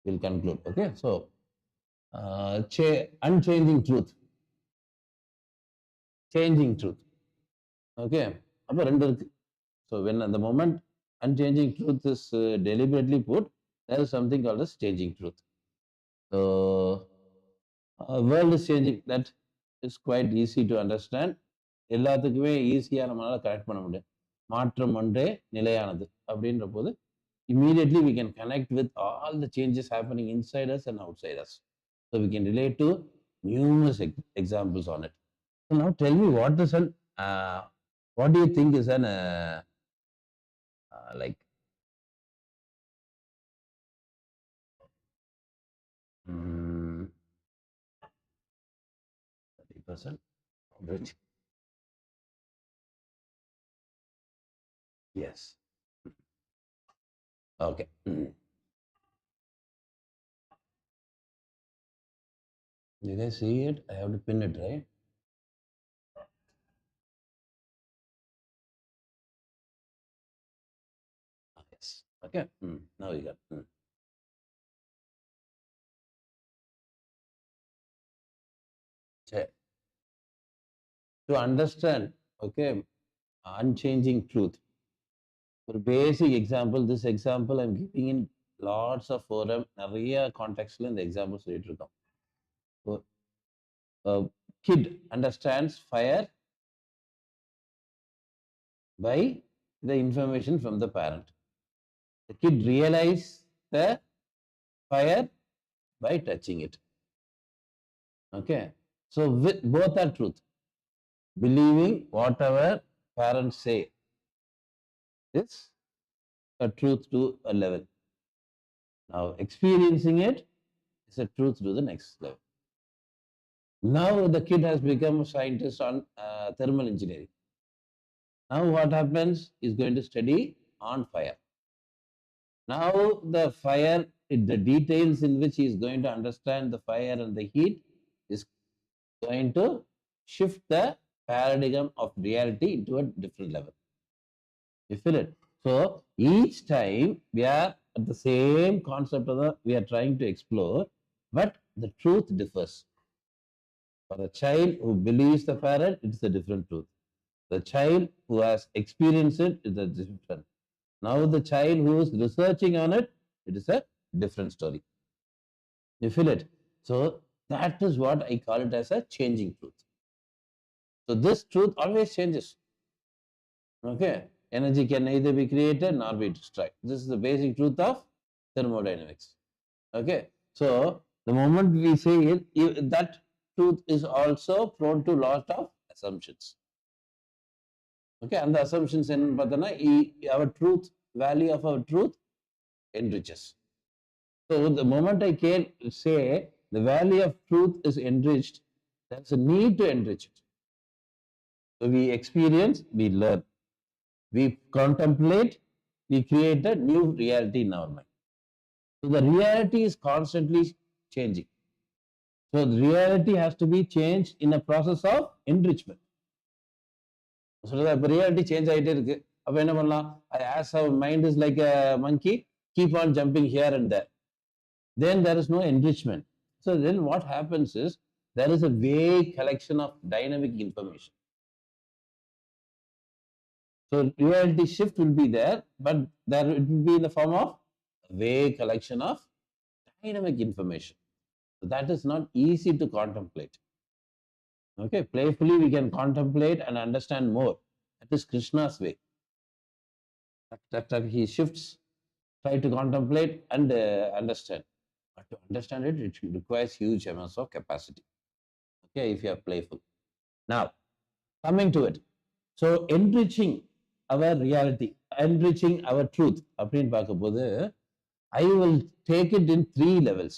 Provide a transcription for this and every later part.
we'll conclude. Okay, so unchanging truth, changing truth. Okay, அப்போ ரெண்டு இருக்கு. So when at the moment unchanging truth is deliberately put, there is something called as changing truth. So world is changing. That is quite easy to understand. எல்லாத்துக்குமே ஈஸியாக நம்மளால் connect பண்ண முடியும். மாற்றம் ஒன்றே நிலையானது அப்படின்ற போது immediately we can connect with all the changes happening inside us and outside us. So we can relate to numerous examples on it. So now tell me, what do you think is an like 30%? Yes. Okay. You guys see it? I have to pin it, right? Yes. Okay. Now we got. Okay. To understand, okay, unchanging truth. For basic example, this example I'm giving in lots of forum, நிறைய contextல இந்த example சொல்லிட்டு இருக்கோம். So, a kid understands fire by the information from the parent. The kid realizes the fire by touching it. Okay, so both are truth. Believing whatever parents say is a truth to a level. Now experiencing it is a truth to the next level. Now the kid has become a scientist on thermal engineering. Now what happens? He's going to study on fire. Now the fire, the details in which he is going to understand the fire and the heat is going to shift the paradigm of reality into a different level. You feel it? So each time we are at the same concept we are trying to explore, but the truth differs. For a child who believes the parent, it's a different truth. The child who has experienced it is a different. Now the child who is researching on it, it is a different story. You feel it? So that is what I call it as a changing truth. So this truth always changes. Okay, energy can neither be created nor be destroyed. This is the basic truth of thermodynamics. Okay, so the moment we say it, that truth is also prone to lot of assumptions. Okay, and the assumptions in our truth, value of our truth enriches. So the moment I can say the value of truth is enriched, there's a need to enrich it. So we experience, we learn, we contemplate, we create a new reality in our mind. So the reality is constantly changing. So the reality has to be changed in a process of enrichment. So the reality change ஆயிட்டே இருக்கு. அப்ப என்ன பண்ணலாம்? As our mind is like a monkey, keep on jumping here and there. Then there is no enrichment. So then what happens is there is a vague collection of dynamic information. So reality shift will be there, but there it will be in the form of a vague collection of dynamic information. So that is not easy to contemplate. Okay, playfully we can contemplate and understand more. That is Krishna's way. That he shifts, try to contemplate and understand. But to understand it, it requires huge amounts of capacity. Okay, if you are playful. Now, coming to it. So enriching our reality, enriching our truth. I will take it in 3 levels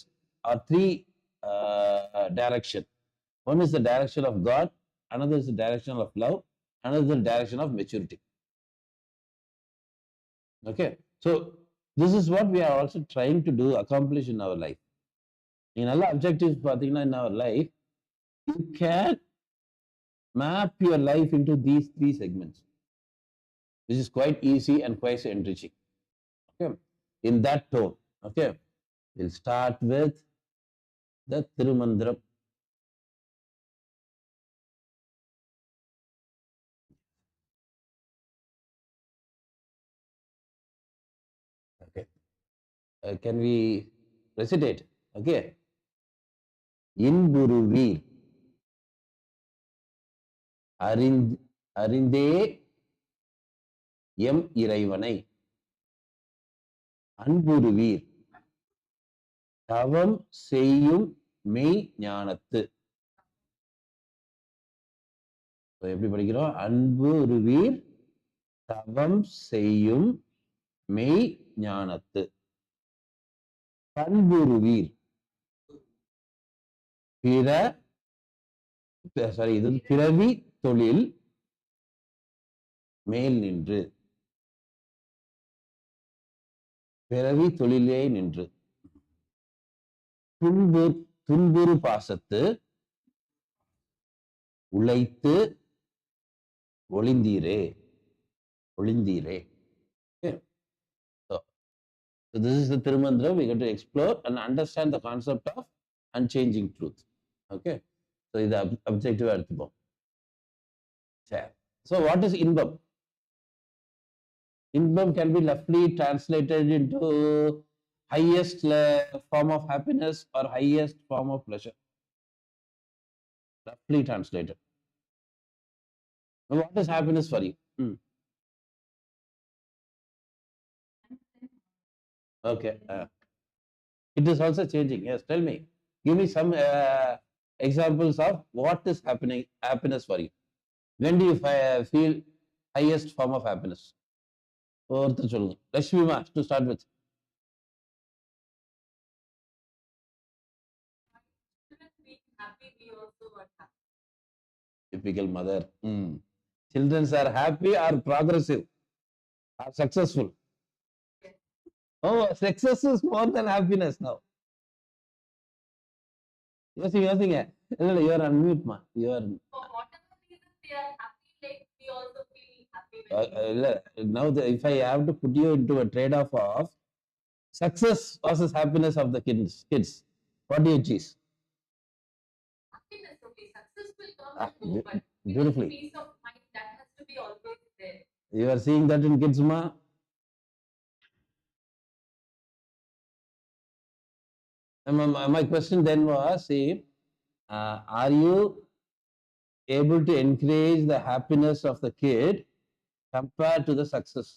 or 3 direction. One is the direction of God, another is the direction of love, another is the direction of maturity. Okay, so this is what we are also trying to do, accomplish in our life. In all objectives in our life, you can map your life into these 3 segments. This is quite easy and quite enriching. Okay, in that tone. Okay, We'll start with the Thirumantiram. Okay. Can we recitate? Okay. Inburuvir அறிந்தே M இறைவனை அன்புருவீர் தவம் செய்யும் மெய் ஞானத்து. எப்படி படிக்கிறோம்? அன்புருவீர் தவம் செய்யும் மெய் ஞானத்து. பண்புருவீர் பிறவி தொழில் மேல் நின்று, பிறவி தொழிலே நின்று, துன்புறு பாசத்து உழைத்து ஒளிந்தீரே. So this is the Thirumantiram. We got to explore and understand the concept of unchanging truth. Okay. So this is the objective எடுத்துப்போம். So what is inbam? Inbam can be roughly translated into highest form of happiness or highest form of pleasure. Roughly translated. Now, what is happiness for you? Okay. It is also changing. Yes, tell me. Give me some examples of what is happiness for you. When do you feel highest form of happiness? ஒருத்தர் சொல்லுங்க. Rashmima, to start with. Typical mother. Children are happy or progressive or successful? Oh, success is more than happiness now. யோசிங்க. இல்ல, you are unmute ma. You are. For whatever reason they are happy, like we also feel happy. Now, if I have to put you into a trade-off of success versus happiness of the kids, what do you choose? Happiness, okay. Success will come and go, but beautifully. Peace of mind, that has to be always there. You are seeing that in kids, ma? My question then was, see, are you able to encourage the happiness of the kid compared to the success?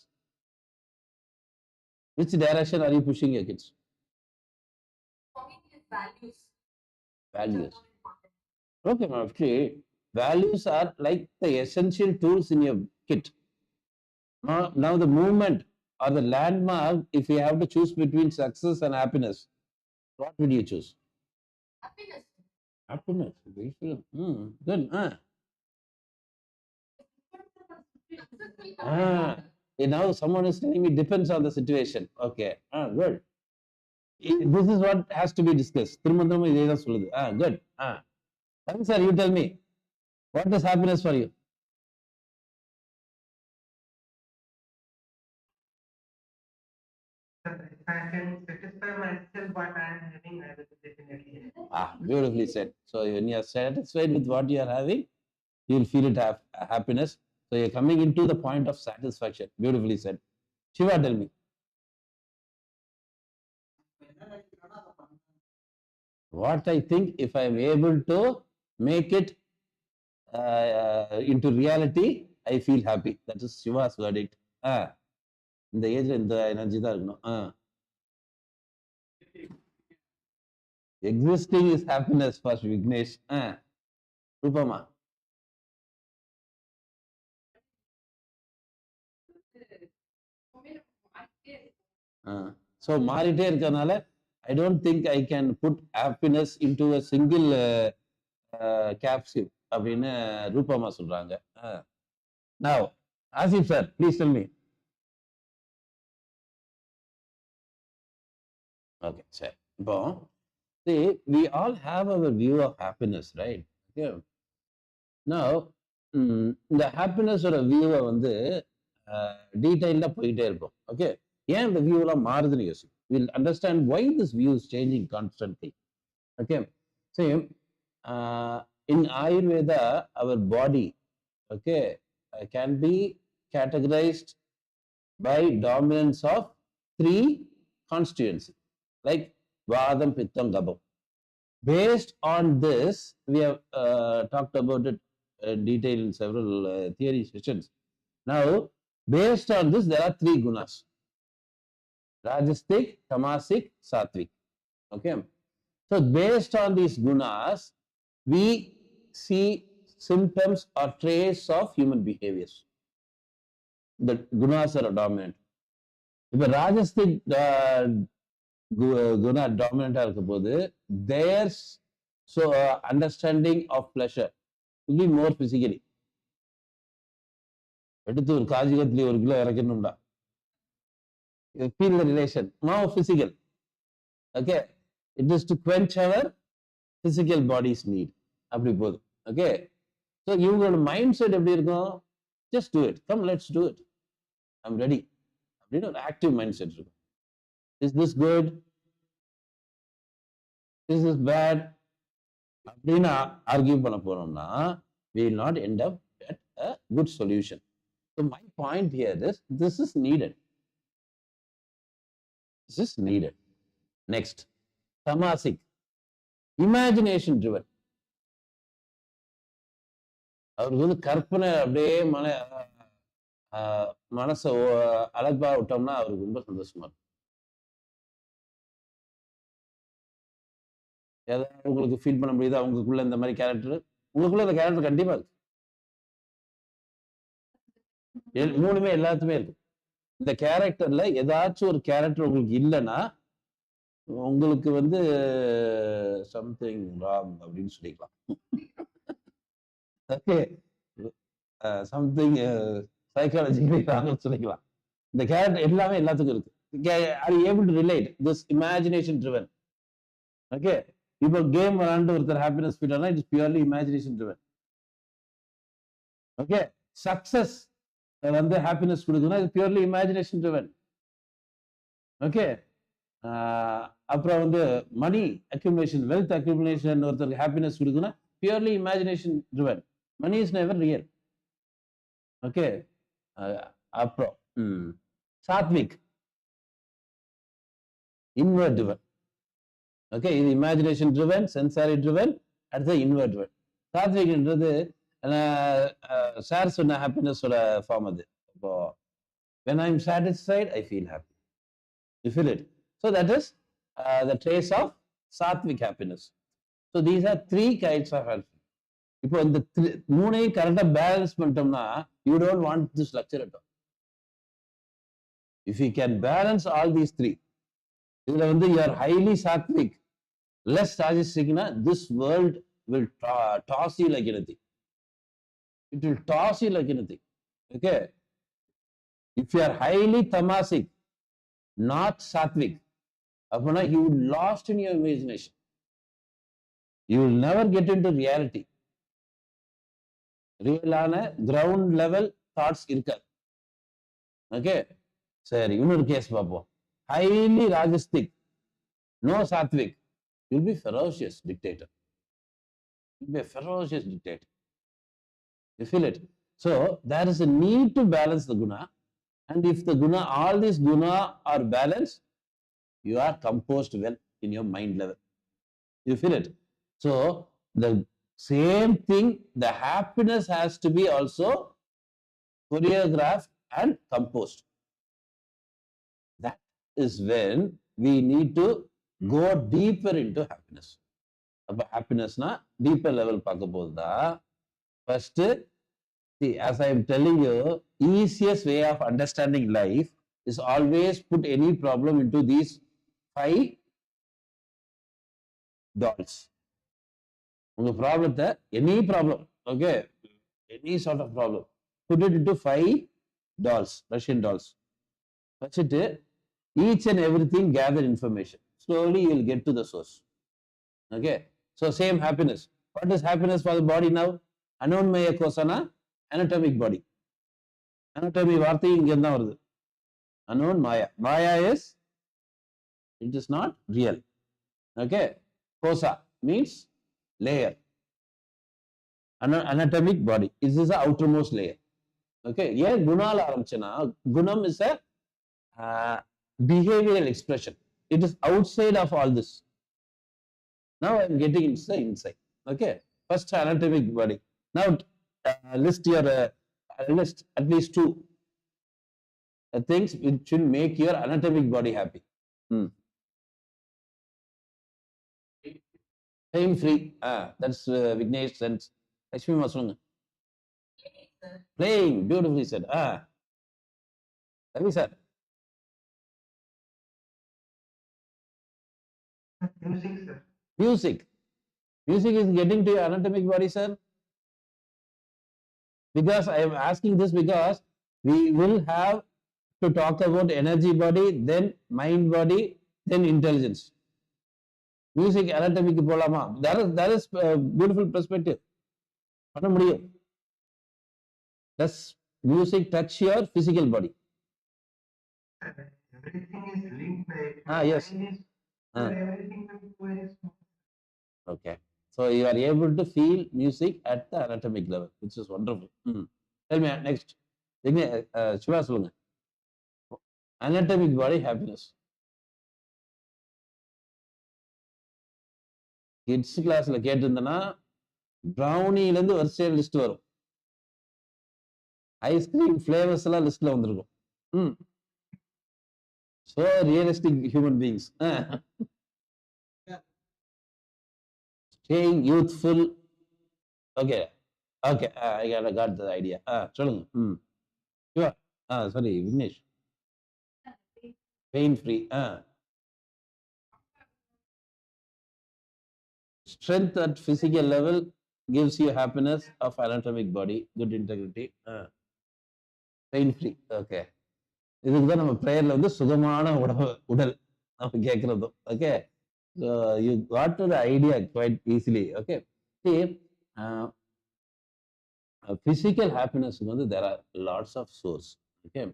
Which direction are you pushing your kids? For me, it is values. Values. Okay, ma'am. Values are like the essential tools in your kit. Now the movement or the landmark, if you have to choose between success and happiness, what would you choose? Happiness. Happiness. Good. Now someone is telling me depends on the situation. Okay. Good. This is what has to be discussed. Thirumantiram idhe dhaan solludu. Good. Sir, you tell me, what is happiness for you? If I can satisfy myself what I am having, I will definitely have. Beautifully said. So when you are satisfied with what you are having, you will feel it have happiness. So you're coming into the point of satisfaction. Beautifully said. Shiva, tell me. What I think, if I am able to make it into reality, I feel happy. That is Shiva's verdict. In the age in the energy that existing is happiness for Vignesh. Rupama. So மாறிட்டே இருக்கனால I don't think I can put happiness into a single capsule அப்படின்னு ரூபமா சொல்றாங்க. Now, Asif sir, please tell me. Okay, sir. See, we all have our view of happiness, right? Okay. Now, the happiness or a view வந்து டீடைல்டா போயிட்டே இருக்கும். Okay, ஏன் இந்த வியூலாம் மாறுதுன்னு யோசிக்கும். we'll understand why this view is changing constantly. Okay, so in Ayurveda, our body, okay, can be categorized by dominance of 3 constituencies, like Vadam, Pittam, Gabam. Based on this, we have talked about it in detail in several theory sessions. Now, based on this, there are 3 gunas: Rajasic, Tamasic, Sattvic. Okay. So, based on these gunas, we see symptoms or traits of human behaviors. The gunas are dominant. If a Rajasic guna dominant, their understanding of pleasure will be more physically. Feel the relation, now physical. Okay, it is to quench our physical body's need. Okay, so you got a mindset, just do it. Come, let's do it. I'm ready. Active mindset. Is this good? Is this bad? Argue we will not end up at a good solution. So my point here is, this is needed. This is needed. Next, Tamasic, imagination driven. அவருக்கு கற்பனை அப்படியே மனசை அழகா விட்டோம்னா அவருக்கு ரொம்ப சந்தோஷமா இருக்கும். ஏதாவது உங்களுக்கு ஃபீல் பண்ண முடியுதா உங்களுக்குள்ள இந்த மாதிரி கேரக்டர்? உங்களுக்குள்ள இந்த கேரக்டர் கண்டிப்பா இருக்கு. 3மே எல்லாத்துமே இருக்கு. இந்த கேரக்டர்ல ஏதாச்சும் ஒரு கேரக்டர் உங்களுக்கு இல்லைன்னா உங்களுக்கு சம்திங் ராங் அப்படின்னு சொல்லிக்கலாம். ஓகே, சம்திங் சைக்காலஜிக்கலி ராங்னு சொல்லிக்கலாம். இந்த கேரக்டர் எல்லாமே எல்லாத்துக்கும் இருக்கு. Are you able to relate? This imagination driven. Okay, இப்போ கேம் விளையாண்டு ஒருத்தர் ஹாப்பினஸ் ஃபீல் ஆனா, it is purely imagination driven. Okay, success happiness கொடுக்குன்னா இது பியூர்லி இமேஜினேஷன் ட்ரிவன். ஓகே, அப்புறம் மணி அக்யூமுலேஷன், வெல்த் அக்யூமுலேஷன் ஒருத்தருக்கு ஹாப்பினஸ் கொடுக்குன்னா purely imagination driven. Money is never real. Okay, அப்புறம் சாத்விக், இன்வர்ட் ட்ரிவன். ஓகே, இது இமேஜினேஷன் ட்ரிவன், சென்சாரி ட்ரிவன், அடுத்தது inward driven. சாத்விக்ன்றது sir சொன்ன ஹாப்பினஸோட ஃபார்ம் அது. இப்போ when I'm satisfied, I feel happy. You feel it? So that is the trace of sattvic happiness. So these are 3 kinds of happiness. இப்போ இந்த 3ஐயும் கரெக்டா balance பண்ணிட்டோம்னா, you don't want this structure at all. If you can balance all these 3, இதுல you are highly sattvic, less rajasic, this world will toss you like anything. It will toss you like anything. Okay, if you are highly tamasic, not sattvic, apna you will lost in your imagination. You will never get into reality. Real ground level thoughts irukad. Okay, sir, இன்னொரு case பார்ப்போம். Highly rajasic, no sattvic, you will be ferocious dictator. You will be a ferocious dictator. You feel it? So there is a need to balance the guna, and if the guna, all these guna are balanced, you are composed well in your mind level. You feel it? So the same thing, the happiness has to be also choreographed and composed. That is when we need to go deeper into happiness. Appa happiness na deeper level paaka podha. First, see, as I am telling you, easiest way of understanding life is always put any problem into these 5 dolls. Unga problem, any problem, okay, any sort of problem, put it into 5 dolls, Russian dolls. That's it. Each and everything gather information. Slowly you will get to the source. Okay, so same happiness. What is happiness for the body now? Anonmaya kosana, anatomic body. Anatomy வார்த்தை இங்க இருந்தா வருது. Anon maya. Maya is It is not real. Okay. Kosa means layer. Anatomic body. This is the outermost layer. Okay. Yeah, gunal aramchana. Gunam is a behavioral expression. It is outside of all this. Now I'm getting into the inside. Okay. First anatomic body. Now list at least two things which will make your anatomic body happy. Pain free. That's Vignesh and Lakshmi Masunga. Playing. Beautifully said. Ravi sir. Music, sir. Music. Music is getting to your anatomic body, sir. Because I am asking this because we will have to talk about energy body, then mind body, then intelligence. Music anatomic polama. That is beautiful perspective. பண்ண முடியும். Does music touch your physical body? Everything is linked. Yes. Everything will go very smooth. Okay. So you are able to feel music at the anatomic level, which is wonderful. Tell me next. Shiva சொல்லுங்க. Anatomic body happiness. Kids classல கேட்டிருந்தனா brownieல இருந்து வரிசையா list வரும். Ice cream flavours எல்லாம் லிஸ்ட்ல வந்திருக்கும். So realistic human beings. Staying youthful. Okay. I got the idea. சொல்லுங்க. Sure. Sorry, Vignesh. Pain free. Strength at physical level gives you happiness of anatomic body, good integrity. Pain free. Okay. இதுக்கு தான் நம்ம ப்ரேயர்ல வந்து சுகமான உடல் நம்ம கேட்கறதும். Okay. So you got to the idea quite easily. Okay. See, physical happiness வந்து there are lots of source. Okay.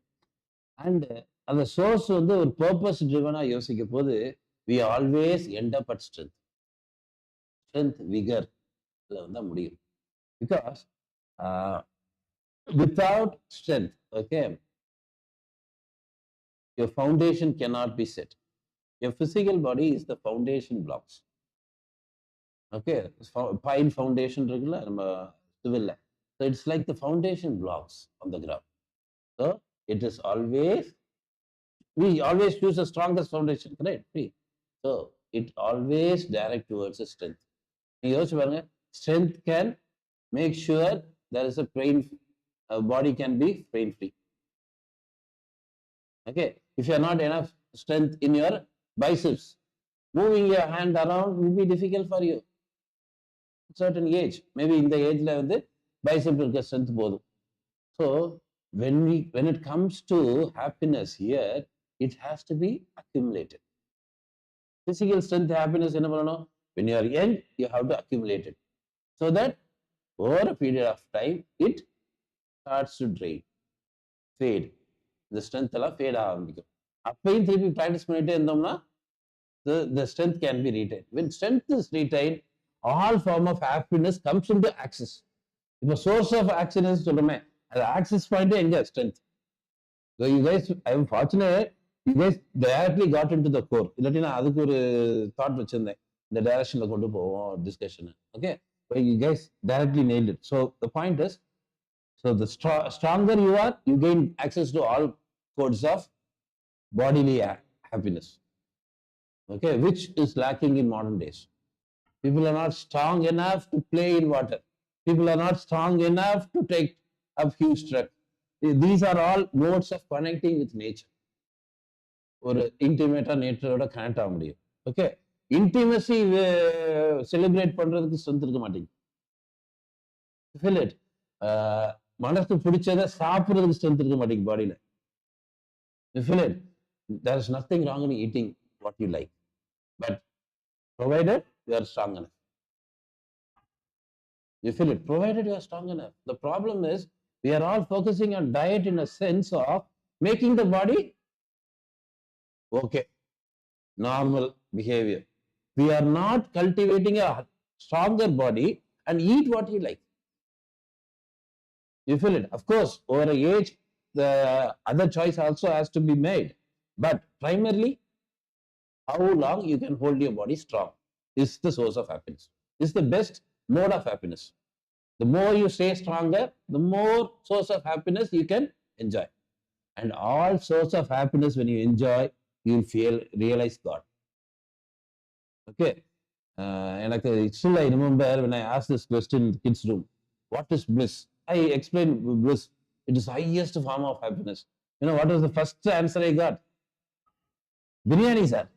And அந்த source வந்து ஒரு purpose driven யோசிக்கும் போது we always end up at strength. Strength, vigor தான் முடியும். Because without strength, okay, your foundation cannot be set. Your physical body is the foundation blocks. Okay, pine foundation regular, civil. So it's like the foundation blocks on the ground. So it is always, we always choose the strongest foundation, correct? So it always direct towards the strength. Strength can make sure there is a pain, body can be pain free. Okay, if you are not enough strength in your biceps, moving your hand around will be difficult for you. Certain age, maybe in the age level, the bicep will get strength both. So when it comes to happiness here, it has to be accumulated. Physical strength, happiness, when you are young, you have to accumulate it. So that over a period of time, it starts to drain, fade. The strength எல்லாம் fade ஆரம்பிக்கும். அப்பையும் திருப்பி practice பண்ணிட்டே இருந்தோம்னா the strength can be retained. When strength is retained, all form of happiness comes into access. இப்போ source of happiness சொல்றோமே, அது access point எங்க strength. So you guys, I am fortunate, you guys directly got into the core. இல்லாட்டி நான் அதுக்கு ஒரு thought வச்சிருந்தேன், இந்த directionல கொண்டு போவோம் discussion. Okay, but you guys directly nailed it. So the point is, so the stronger you are, you gain access to all codes of bodily happiness. Okay, which is lacking in modern days. People are not strong enough to play in water. People are not strong enough to take up huge truck. These are all modes of connecting with nature. Or intimate nature connect ஆக முடியும். Okay, intimacy celebrate பண்றதுக்கு strength இருக்க மாட்டேங்குது. Feel it. மனசு பிடிச்சதை சாப்பிட்றதுக்கு strength இருக்க மாட்டேங்குது பாடியில். You feel it? There is nothing wrong in eating what you like, but provided you are strong enough. You feel it? Provided you are strong enough. The problem is we are all focusing on diet in a sense of making the body okay. normal behavior. We are not cultivating a stronger body and eat what you like. You feel it? Of course, over a age, the other choice also has to be made. But primarily, how long you can hold your body strong is the source of happiness. Is the best mode of happiness. The more you stay stronger, the more source of happiness you can enjoy. And all source of happiness, when you enjoy, you will feel realize God. Okay. Still I remember when I asked this question in the kids' room, what is bliss? I explained bliss. It is highest form of happiness. You know what was the first answer I got? Biryani, sir.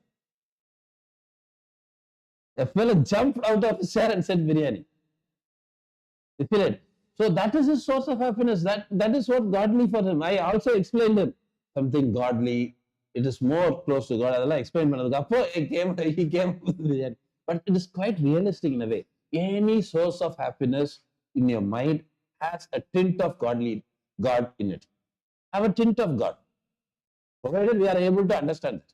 A fellow jumped out of his chair and said biryani. You feel it? So that is his source of happiness. That is what godly for him. I also explained him something godly. It is more close to God. Adella explained he came with biryani. But it is quite realistic in a way. Any source of happiness in your mind has a tint of God in it. Have a tint of God. Provided we are able to understand it.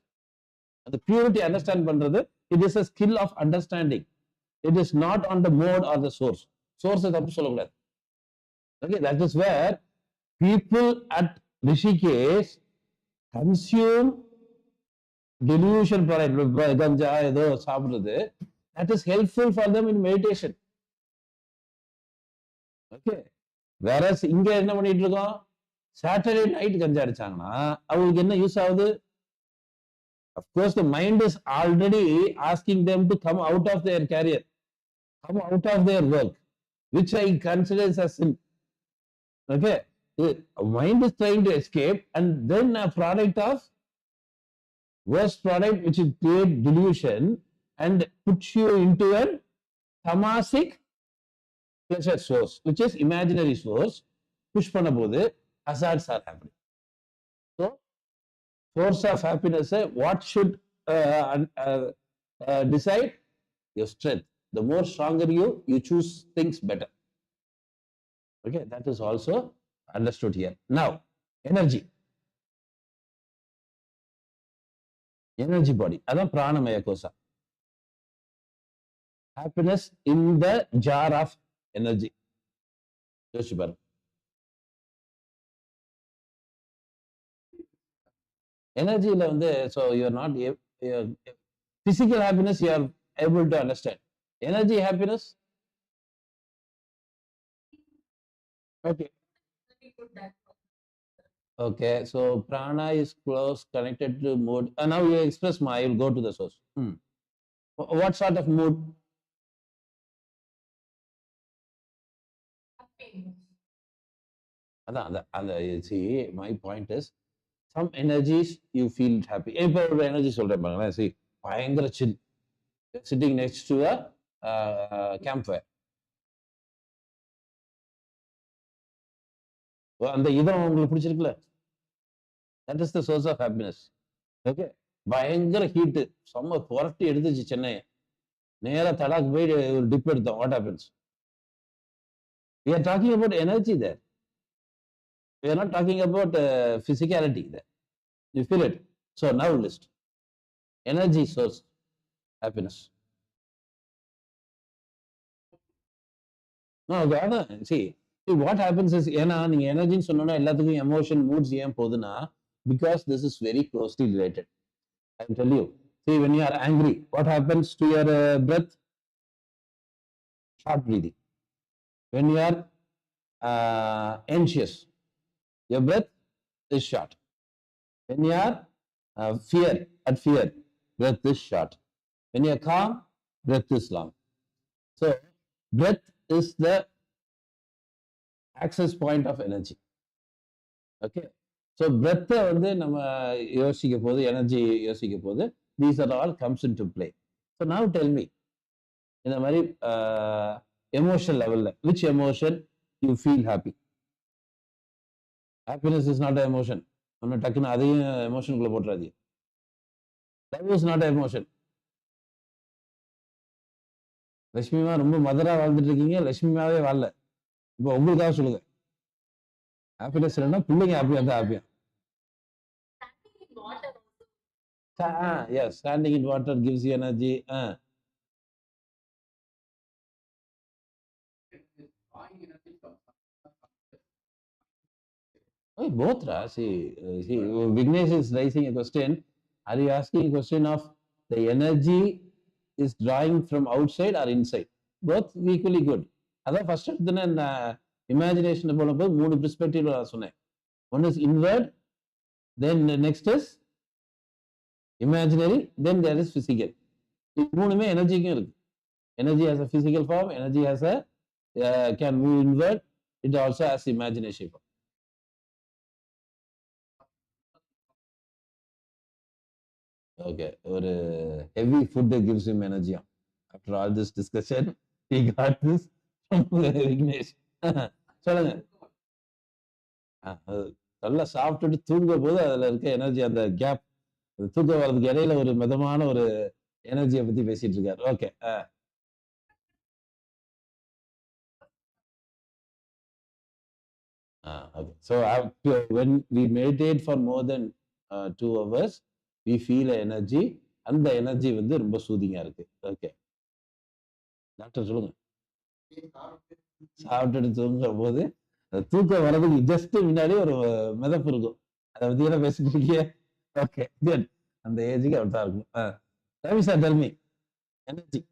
And the purity understand pandrathu, it is a skill of understanding. It is not on the mode or the source. Source is appu. Okay, that is where people at Rishikesh consume delusion product, ganja, that is helpful for them in meditation. Okay. Whereas இங்க என்ன பண்ணிட்டு இருக்கோம், Saturday night கஞ்சா அடிச்சாங்கன்னா அவங்களுக்கு என்ன use ஆகுது? Of course, the mind is already asking them to come out of their career, come out of their work, which I consider as sin. Okay, the mind is trying to escape, and then a product of worst product, which is create delusion and puts you into a tamasic pleasure source, which is imaginary source. Push panna bodhu hazards are happening. So, source of happiness, what should decide? Your strength. The more stronger you choose things better. Okay, that is also understood here. Now, energy. Energy body. That's pranamaya kosa. Happiness in the jar of energy. Energy, so you are not physical happiness, you are able to understand. Energy happiness. Okay. Okay, so prana is close connected to mood. And now you express I will go to the source. What sort of mood? See, my point is, some energies you feel happy. If energy see, chill, sitting next to a campfire. That is the source of happiness. Okay, பயங்கர heat, summer புரட்டி எடுத்துச்சு சென்னை, நேரா தடாக் போய் ஒரு tip எடுத்தோம். What happens? We are talking about energy there. We are not talking about physicality there. You feel it? So now list. Energy source, happiness. No, see, what happens is, energy emotion, moods, because this is very closely related. I will tell you. See, when you are angry, what happens to your breath? Short breathing. When you are anxious, your breath is short. When you are fear, breath is short. When you are calm, breath is long. So, breath is the access point of energy. Okay. So, breath energy, these are all comes into play. So, now tell me, in a very emotional level, which emotion you feel happy? Happiness is not an emotion. Emotion. Love is not an emotion. லட்சுமிமா ரொம்ப மதரா வாழ்ந்துட்டு இருக்கீங்க, லட்சுமிமாவே வாழல. இப்போ உங்களுக்காக சொல்லுங்க, happiness இல்லைன்னா பிள்ளைங்க ஹாப்பியா இருந்தா ஹாப்பியா? Yes, standing in water gives you energy. Oh, both, Ra. See, Vignesh is raising a question. Are you asking a question of the energy is drawing from outside or inside? Both equally good. அதான் first எடுத்துன நான் imagination போனபோது 3 perspective நான் சொன்னேன். One is inward, then next is imaginary, then there is physical. இது மூணுமே எனர்ஜிக்கும் இருக்கு. Energy has a physical form, energy has a can move inward, it also has imagination form. Okay, ஒரு heavy food gives him energy. After all this discussion, he got this from Vignesh. சொல்லுங்க. நல்லா சாப்பிட்டுட்டு தூங்க போது அதுல இருக்க energy, அந்த gap, தூக்கம் வர்றதுக்கு இடையில ஒரு மிதமான ஒரு எனர்ஜியை பத்தி பேசிட்டு இருக்காரு. Okay. Okay. So when we meditate for more than 2 hours, we feel energy. அந்த எனர்ஜி வந்து ரொம்ப சூதிங்கா இருக்கு. ஓகே, டாக்டர் சொல்லுங்க. சாப்பிட்டுட்டு தூங்குற போது தூக்கம் வர்றதுக்கு ஜஸ்ட் முன்னாடி ஒரு மிதப்பு இருக்கும். அதை பத்தி எல்லாம் பேசிட்டு இருக்கீங்க. Okay, good. அந்த ஏஜுக்கு அப்படித்தான் இருக்கும். Ravi sir, tell me energy.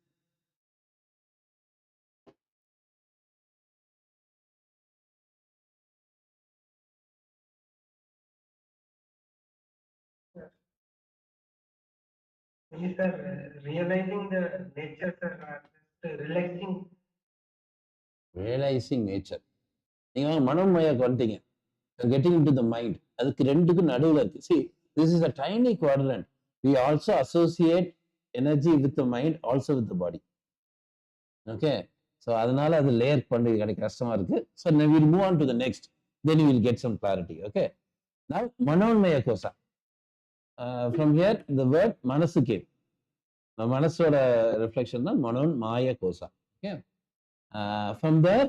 Yes, sir. Realizing the nature, sir, just relaxing. Realising nature. நீங்க மனோமயாக்கு வந்துட்டீங்க. Getting into the mind. அதுக்கு ரெண்டுக்கும் நடுவில் இருக்கு. See, this is a tiny quadrant. We also associate energy with the mind, also with the body. Okay, so அதனால அது layer பண்ணி கிடைக்க கஷ்டமா இருக்கு. So now we'll move on to the next, then you will get some clarity. Okay, now மனோன்மய Gosha. From here the word மனசு came. மனசோட reflection தான் மனோன் மாய கோஷா. ஓகே, from there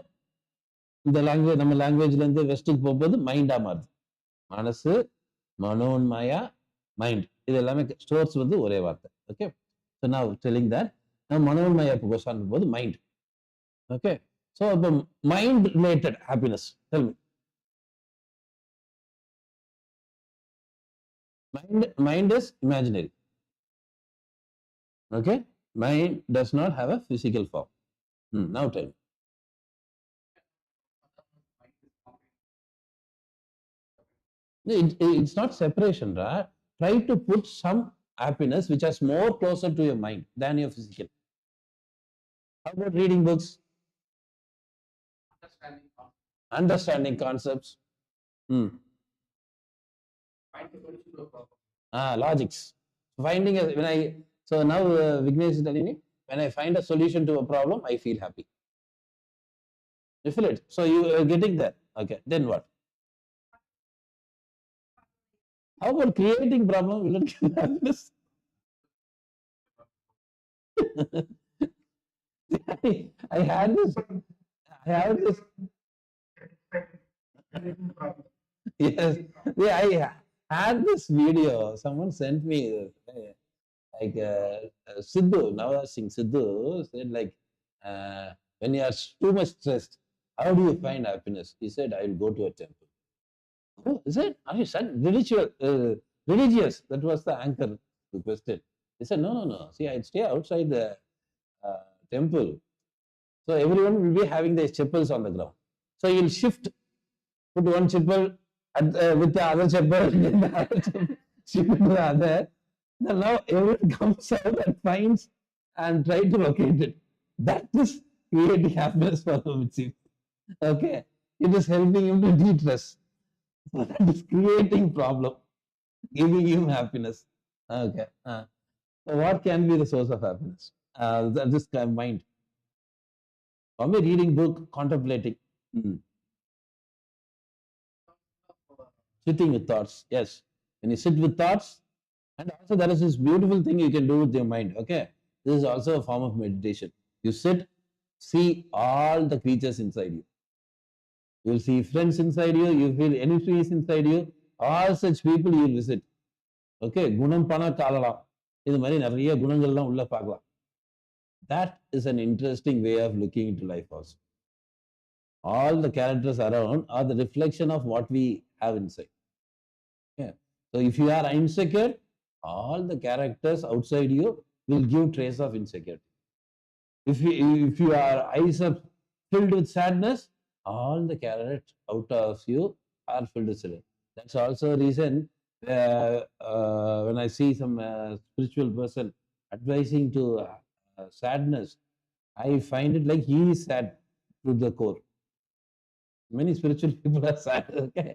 இந்த லாங்குவேஜ், நம்ம லாங்குவேஜ்ல இருந்து வெஸ்ட்டுக்கு போகும்போது மைண்டா மாறுது. மனசு, மனோன்மயா, மைண்ட், இது எல்லாமே ஸ்டோர்ஸ் வந்து ஒரே வார்த்தை. ஓகே, ஸோ நான் டெல்லிங் தட் நான் மனோன்மயா கோஷான் போது மைண்ட். ஓகே, ஸோ இப்போ mind related happiness, tell me. Mind is imaginary. Okay, mind does not have a physical form. Now tell me. It's not separation, right? Try to put some happiness which is more closer to your mind than your physical. How about reading books? Understanding concepts. Logics. Finding a, when I, so now Vignesh is telling me, when I find a solution to a problem, I feel happy. You feel it? So you are getting there. Okay, then what? How about creating problem? Will it give happiness? I had this. Yes, I had this video. Someone sent me like Siddha, Siddha said like, when you are too much stressed, how do you find happiness? He said, I will go to a temple. Oh, is it? Are you religious? That was the anchor to the question. He said, no. See, I'd stay outside the temple. So everyone will be having their chappals on the ground. So you'll shift, put one chappal with the other chappal, then the other chappal, shift to the other. Now everyone comes out and finds and try to locate it. That is creating happiness for him, it seems. Okay, it is helping him to de-stress. So that is creating problem, giving him happiness. Okay. So what can be the source of happiness? That is mind. For me, reading book, contemplating. Sitting with thoughts. Yes. When you sit with thoughts, and also there is this beautiful thing you can do with your mind. Okay. This is also a form of meditation. You sit, see all the creatures inside you. You will see friends inside you, you feel enemies inside you, all such people you will visit. Okay, குணம் பண காலலாம், இது மாதிரி நிறைய குணங்கள்லாம் உள்ள பார்க்கலாம். That is an interesting way of looking into life also. All the characters around are the reflection of what we have inside. Yeah. So if you are insecure, all the characters outside you will give trace of insecurity. If your eyes are filled with sadness, all the characters out of you are filled with sadness. That's also a reason when I see some spiritual person advising to sadness, I find it like he is sad to the core. Many spiritual people are sad. Okay,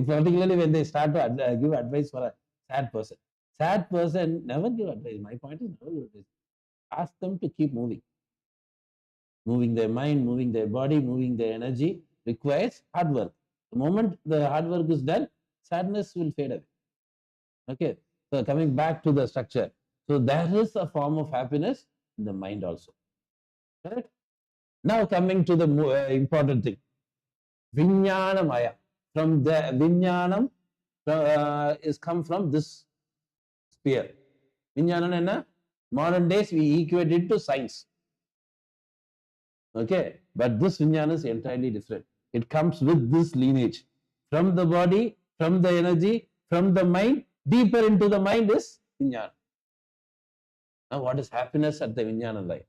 particularly when they start to give advice for a sad person. Sad person never give advice. My point is never give advice. Ask them to keep moving. Moving their mind, moving their body, moving their energy requires hard work. The moment the hard work is done, sadness will fade away. Okay, so coming back to the structure. So there is a form of happiness in the mind also. Correct? Now coming to the important thing. Vijnana Maya. From the Vijnanam is come from this sphere. Vijnanam enna? Modern days we equate it to science. Okay, but this Vijnana is entirely different. It comes with this lineage. From the body, from the energy, from the mind, deeper into the mind is Vijnana. Now what is happiness at the Vijnana life?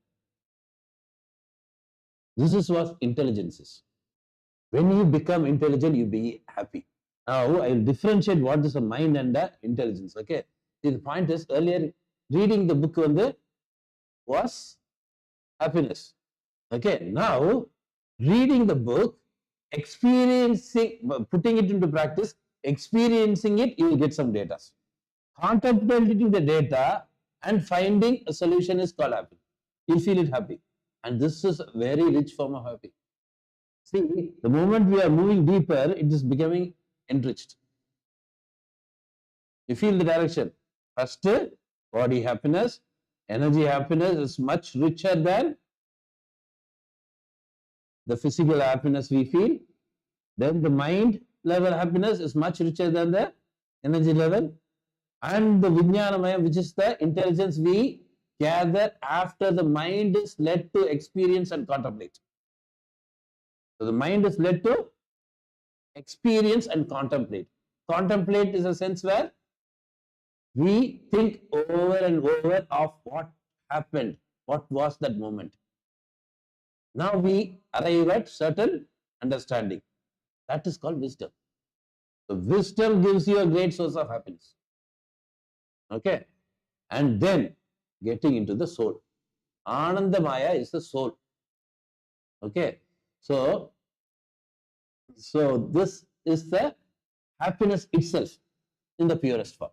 This is what intelligence is. When you become intelligent, you be happy. Now I will differentiate what is the mind and the intelligence. Okay, see, the point is, earlier reading the book was happiness. Okay, now reading the book, experiencing, putting it into practice, experiencing it, you will get some data. Contemplating the data and finding a solution is called happy. You feel it happy, and this is a very rich form of happy. See, the moment we are moving deeper, it is becoming enriched. You feel the direction. First, body happiness, energy happiness is much richer than the physical happiness we feel. Then the mind level happiness is much richer than the energy level. And the Vijnanamaya, which is the intelligence we gather after the mind is led to experience and contemplate. So the mind is led to experience and contemplate. Contemplate is a sense where we think over and over of what happened, what was that moment. Now we arrive at certain understanding. That is called wisdom. So wisdom gives you a great source of happiness. Okay, and then getting into the soul. Anandamaya is the soul. Okay, so this is the happiness itself in the purest form.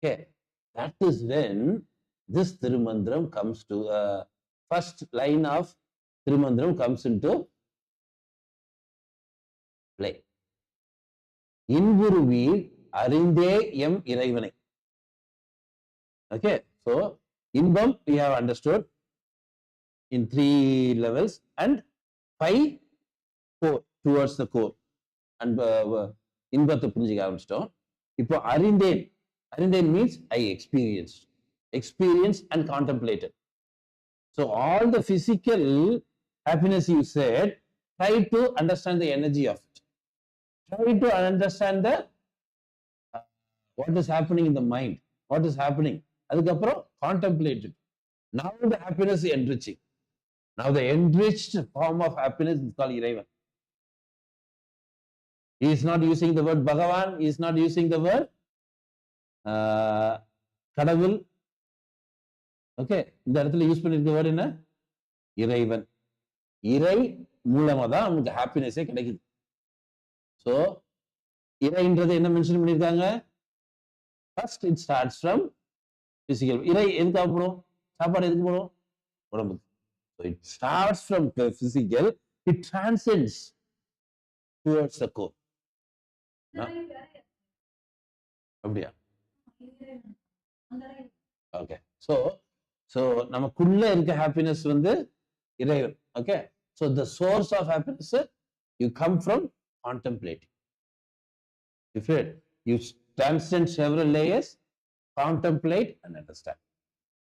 Okay, that is when this Thirumantiram comes to first line of Thirumantiram comes into play. Inguruவில் அறிந்தே M இறைவனை. Okay, so inbam we have understood in 3 levels and 5 4 towards the core. And இன்பத்தை புரிஞ்சுக்க ஆரம்பிச்சிட்டோம். இப்போ அறிந்தேன். அறிந்தேன் means I experienced and contemplated. So all the physical happiness you said, try to understand the energy of it. Try to understand the what is happening in the mind, what is happening. Adukaprom contemplate it. Now the happiness is enriching. Now the enriched form of happiness is called Iraivan. He is not using the word Bhagavan, he is not using the word Kadavul. Okay, இந்த இடத்துல use பண்ணிருக்க word என்ன? இறைவன். இறை மூலமா தான் நமக்கு ஹாப்பினஸே கிடைக்குது. ஸோ இறைன்றது என்ன மென்ஷன் பண்ணியிருக்காங்க? First it starts from physical. இறை எதுக்கு தேவைப்படும்? சாப்பாடு எதுக்கு போடும்? உடம்புக்கு. So it starts from physical, it transcends towards the core. அப்படியா? ஓகே, ஸோ நமக்குள்ள இருக்க ஹாப்பினஸ் இறைவன். Okay, so the source of happiness you come from contemplating. If you transcend several layers, contemplate and understand.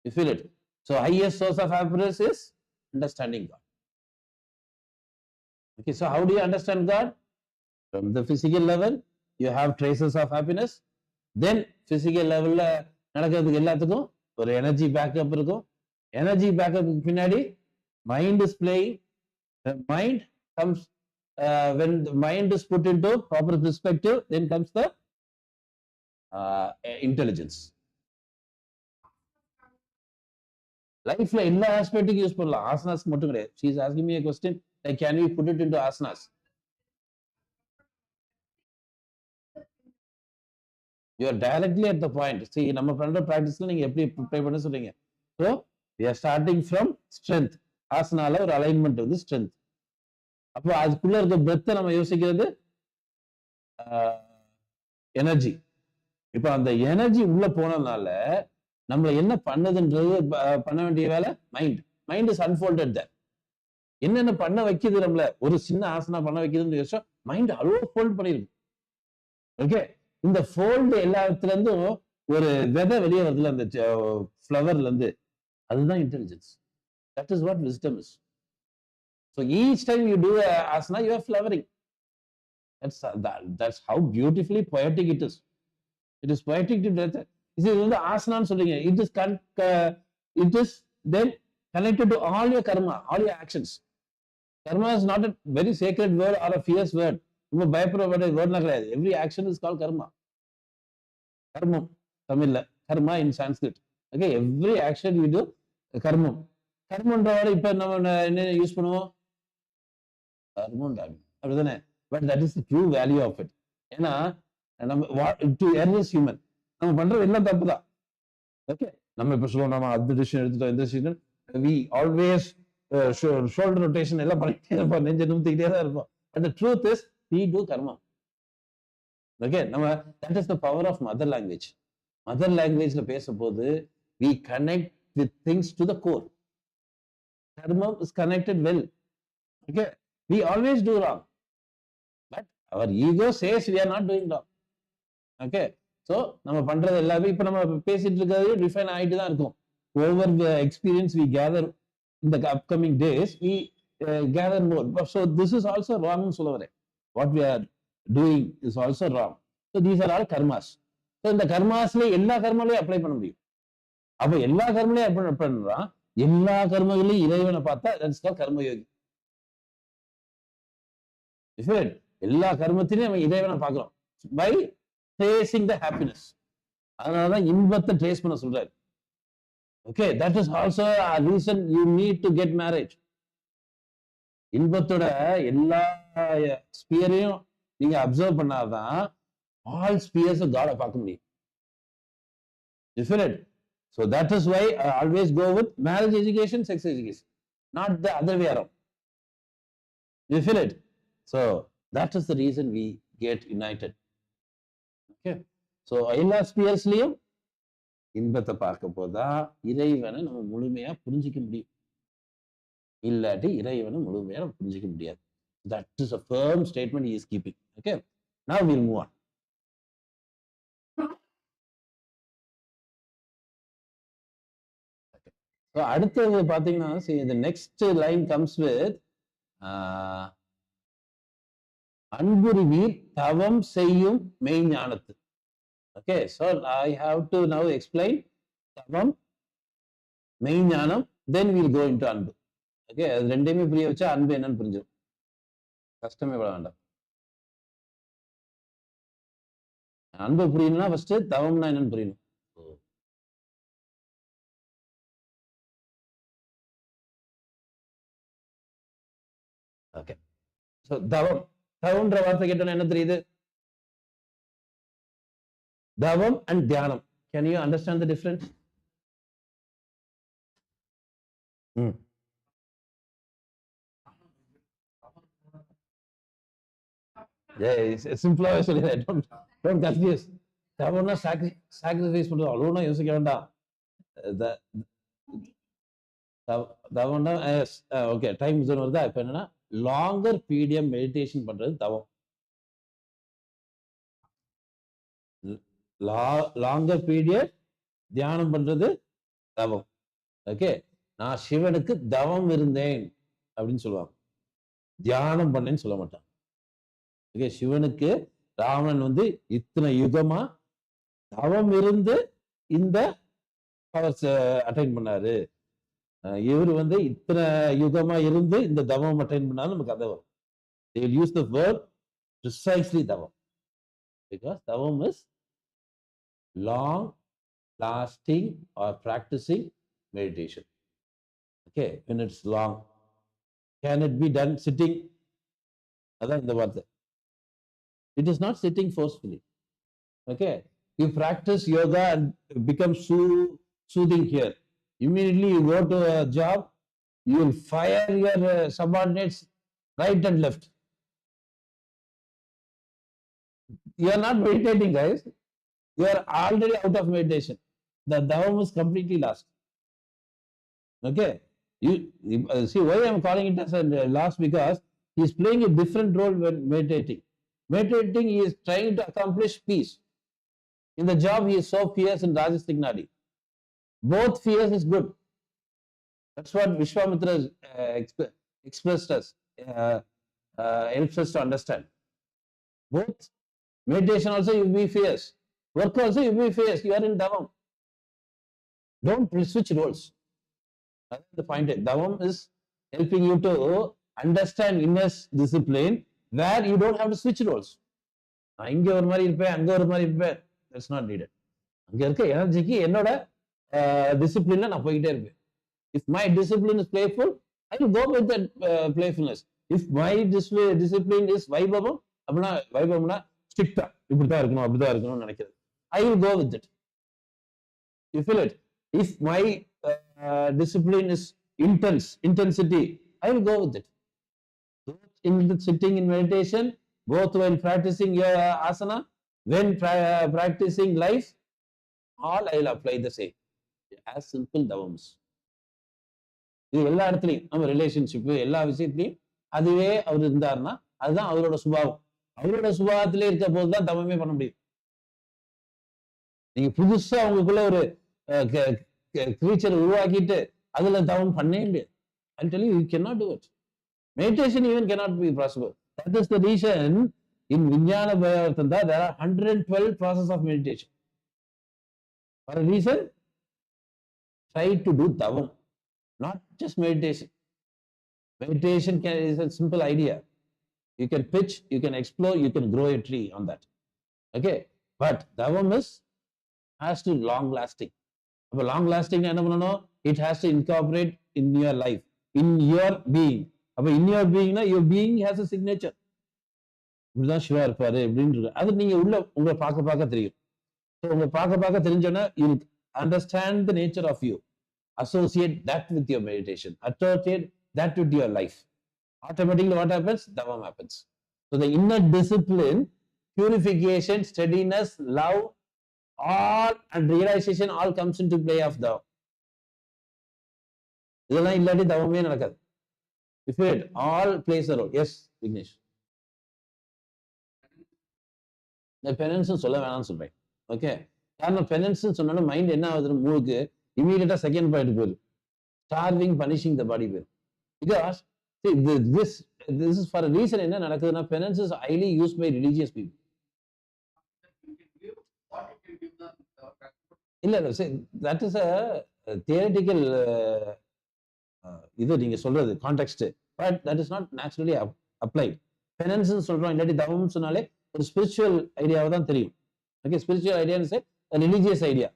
You feel it? So highest source of happiness is understanding God. Okay, so how do you understand God? From the physical level, you have traces of happiness. Then physical level நடக்கிறதுக்கு எல்லாத்துக்கும் ஒரு energy backup இருக்கும். Energy பேக்கப்புக்கு பின்னாடி mind is playing. The mind comes when the mind is put into proper perspective, then comes the intelligence. லைஃப்ல எல்லா ஆஸ்பெக்ட்டுக்கும் use பண்ணலாம், ஆசனாஸ் மட்டும் கிடையாது. She is asking me a question like, can we put it into asanas? You are directly at the point. See, நம்ம பண்ற பிராக்டிஸ்ல நீங்க எப்படி prepare பண்ண சொல்றீங்க. So we are starting from strength. ஆசனால ஒரு அலைன்மெண்ட் வந்து strength. அப்போ அதுக்குள்ள இருக்க பிரெத்தை நம்ம யோசிக்கிறது எனர்ஜி. இப்போ அந்த எனர்ஜி உள்ள போனதுனால நம்மள என்ன பண்ணுதுன்றது பண்ண வேண்டிய வேலை மைண்ட். மைண்ட் இஸ் அன்ஃபோல்டட் தேர். என்னென்ன பண்ண வைக்குது, நம்மள ஒரு சின்ன ஆசனா பண்ண வைக்குதுன்னு யோசிச்சா மைண்ட் அவ்வளோ ஃபோல்ட் பண்ணிருக்கு. ஓகே, இந்த ஃபோல்டு எல்லாத்துல இருந்தும் ஒரு விதை வெளியே வருதுல அந்த ஃப்ளவர்ல இருந்து, அதுதான் intelligence. That is what wisdom is. So each time you do a asana, you are flowering. That's how beautifully poetic it is. It is poetic to death. This is the asana சொல்றீங்க. It is then connected to all your karma, all your actions. Karma is not a very sacred word or a fierce word. ரொம்ப பயப்படுற word கிடையாது. Every action is called karma. கர்மம் தமிழ்ல, கர்மா in Sanskrit. Okay, every action you do கர்மம். கர்மன்ற வார்த்தை இப்ப நம்ம என்ன யூஸ் பண்ணுவோம், கர்மம் அப்படிதானே. But that is the true value of it. ஏன்னா நம்ம டு எர்ன் இஸ் ஹியூமன். நம்ம பண்றது எல்லாம் தப்பு தான். ஓகே, நம்ம இப்ப சொல்லுவோம் நம்ம அந்த டிசிஷன் எடுத்துட்டோம், இந்த decision, we always shoulder rotation எல்லாம் பண்ணிட்டே இருப்போம், நெஞ்ச நிமித்திக்கிட்டே தான் இருப்போம். But the truth is we do karma. Okay, நம்ம that is the power of mother language. Mother லாங்குவேஜ்ல பேசும்போது we connect with things to the core. Karma is connected well. Okay, we always do wrong, but our ego says we are not doing wrong. Okay, so நம்ம பண்றது எல்லாமே இப்ப நம்ம பேசிட்டு இருக்கிறது define ஆயிட்டு தான் இருக்கும். Over the experience we gather in the upcoming days, we gather more. So this is also wrong னு சொல்ல வரேன். What we are doing is also wrong. So these are all karmas. So இந்த கர்மாஸ்ல எல்லா கர்மாலையும் apply பண்ண முடியும். அப்ப எல்லா கர்மாலையும் apply பண்றான், எல்லா கர்மங்களையும் இறைவனை பார்த்தா தட்ஸ் கால்ட் கர்மயோகி. எல்லா கர்மத்திலையும் நம்ம இறைவனை பார்க்கிறோம் பை ட்ரேசிங் த ஹாப்பினஸ். அதனாலதான் இன்பத்தை ட்ரேஸ் பண்ண சொல்றாரு. Okay, that is also a reason you need to get married. இன்பத்தோட எல்லா ஸ்பியரையும் நீங்க அப்சர்வ் பண்ணாதான் ஆல் ஸ்பியர்ஸ் காடை பார்க்க முடியும். So that is why I always go with marriage education, sex education, not the other way around. You feel it? So that is the reason we get united. Okay, so எல்லா ஸ்பியர்ஸ்லயும் இன்பத்தை பார்க்க போதா இறைவனை நம்ம முழுமையா புரிஞ்சிக்க முடியும். இல்லாட்டி இறைவனை முழுமையா நம்ம புரிஞ்சிக்க முடியாது. That is a firm statement he is keeping. Okay, now we'll move on. So அடுத்தது பாத்தீங்கன்னா, see the next line comes with அன்புருவீர் தவம் செய்யும் மெய்ஞானத்து. Okay, so I have to now explain தவம், மெய்ஞானம், then we'll go into அன்பு. Okay, அது ரெண்டையுமே புரிய வச்சா அன்பு என்னன்னு புரிஞ்சிடும், கஷ்டமே பட வேண்டாம். அன்பு புரியணும்னா ஃபர்ஸ்ட் தவம்னா என்னன்னு புரியணும். ஓகே, ஸோ தவம், தவம்ன்ற வார்த்தை கேட்டோன்னா என்ன தெரியுது? தவம் அண்ட் தியானம். Can you understand the difference? சிம்பிளாவே சொல்லிடுறேன், டோன்ட் கன்ஃபியூஸ். தவம்னா சாக்ரிஃபைஸ் பண்றது, அவ்வளோனா யோசிக்க வேண்டாம். தவம்னா ஓகே, டைம் ஜோன் வருதா? இப்போ என்னன்னா லாங்கர் பீரியட் மெடிடேஷன் பண்றது தவம். longer period தியானம் பண்றது தவம். ஓகே, நான் சிவனுக்கு தவம் இருந்தேன் அப்படின்னு சொல்லுவாங்க, தியானம் பண்ணேன்னு சொல்ல மாட்டான். ஓகே, சிவனுக்கு ராவணன் வந்து இத்தனை யுகமா தவம் இருந்து இந்த பவர்ஸ் அட்டைன் பண்ணாரு, இவர் வந்து இத்தனை யுகமா இருந்து இந்த தவம் அட்டைன் பண்ணாரு, நமக்கு கதை வரும். They will use the word precisely தவம், because தவம் is long lasting or practicing meditation. Okay, when it's long, can it be done sitting? அதான் இந்த வார்த்தை. It is not sitting forcefully. Okay, you practice yoga and become soothing here. Immediately you go to a job, you will fire your subordinates right and left. You are not meditating, guys. You are already out of meditation. The davam is completely lost. Okay, you see why I am calling it as a loss, because he is playing a different role when meditating. Meditating, he is trying to accomplish peace. In the job, he is so fierce in Rajasic Nadi. Both fierce is good. That's what Vishwamitra expressed us, helps us to understand. Both meditation also you be fierce, work also you be fierce. You are in davam. Don't switch roles. That's the point. Davam is helping you to understand inner discipline, where you don't have to switch roles. இங்க ஒரு மாதிரி இருப்பேன், அங்க ஒரு மாதிரி இருப்பேன். That's not needed. அங்க இருக்க எனர்ஜிக்கு என்னோட டிசிப்ளின்ல நான் போய்கிட்டே இருப்பேன். If my discipline is playful, I will go with that playfulness. If my discipline is வைபவம், அப்படின்னா வைபவம்னா ஸ்ட்ரிக்டா இப்படிதான் இருக்கணும் அப்படிதான் இருக்கணும்னு நினைக்கிறது, I will go with it. You feel it? If my discipline is intensity, I will go with it. In sitting in meditation, both while practicing your asana, when practicing life, all I will apply the same. As simple davams. இது எல்லா இடத்துலையும் நம்ம relationship எல்லா விஷயத்துலையும் அதுவே அவர் இருந்தாருன்னா அதுதான் அவரோட சுபாவம். அவரோட சுபாவத்திலே இருக்க போதுதான் தவமே பண்ண முடியும். நீங்க புதுசா உங்களுக்குள்ள ஒரு கிரீச்சர் உருவாக்கிட்டு அதுல தவம் பண்ணவே முடியாது. I'll tell you, you cannot do it. Meditation even cannot be possible. That is the reason in Vijnana Bhayavartanda there are 112 processes of meditation. For a reason, try to do davam, not just meditation. Meditation is a simple idea. You can pitch, you can explore, you can grow a tree on that. Okay, but davam has to long lasting. But long lasting, it has to incorporate in your life, in your being. In your being, your being has a signature. இப்படிதான் சிவா இருப்பாரு அப்படின்னு இருக்கு. அது நீங்க உங்களை பார்க்க தெரியும். So உங்களை பார்க்க தெரிஞ்சோன்னா you understand the nature of you. Associate that with your meditation. Associate that with your life. Automatically what happens? Davam happens. So the inner discipline, purification, steadiness, love, all and realization all comes into play of davam. இதெல்லாம் இல்லாட்டி தவமே நடக்காது. If it all plays a role. Yes, Vignesh. The penance சொல்ல வேணாம்னு சொல்றேன். Okay, காரணம் penance சொன்னாலும் mind என்ன ஆகுதுன்னு மூக்கு இமீடியட்டா செகண்ட் பாயிண்ட் போகுது. Starving, punishing the body will. Because see, this is for a reason. என்ன நடக்குதுன்னா penance is highly used by religious people. இல்ல that is a theoretical இது நீங்க சொல்றது context, but that is not naturally applied. Penance சொல்றோம் இல்லாட்டி தவம் சொன்னாலே ஒரு ஸ்பிரிச்சுவல் ஐடியாவை தான் தெரியும். ஓகே, ஸ்பிரிச்சுவல் ஐடியான்னு ரிலீஜியஸ் ஐடியா.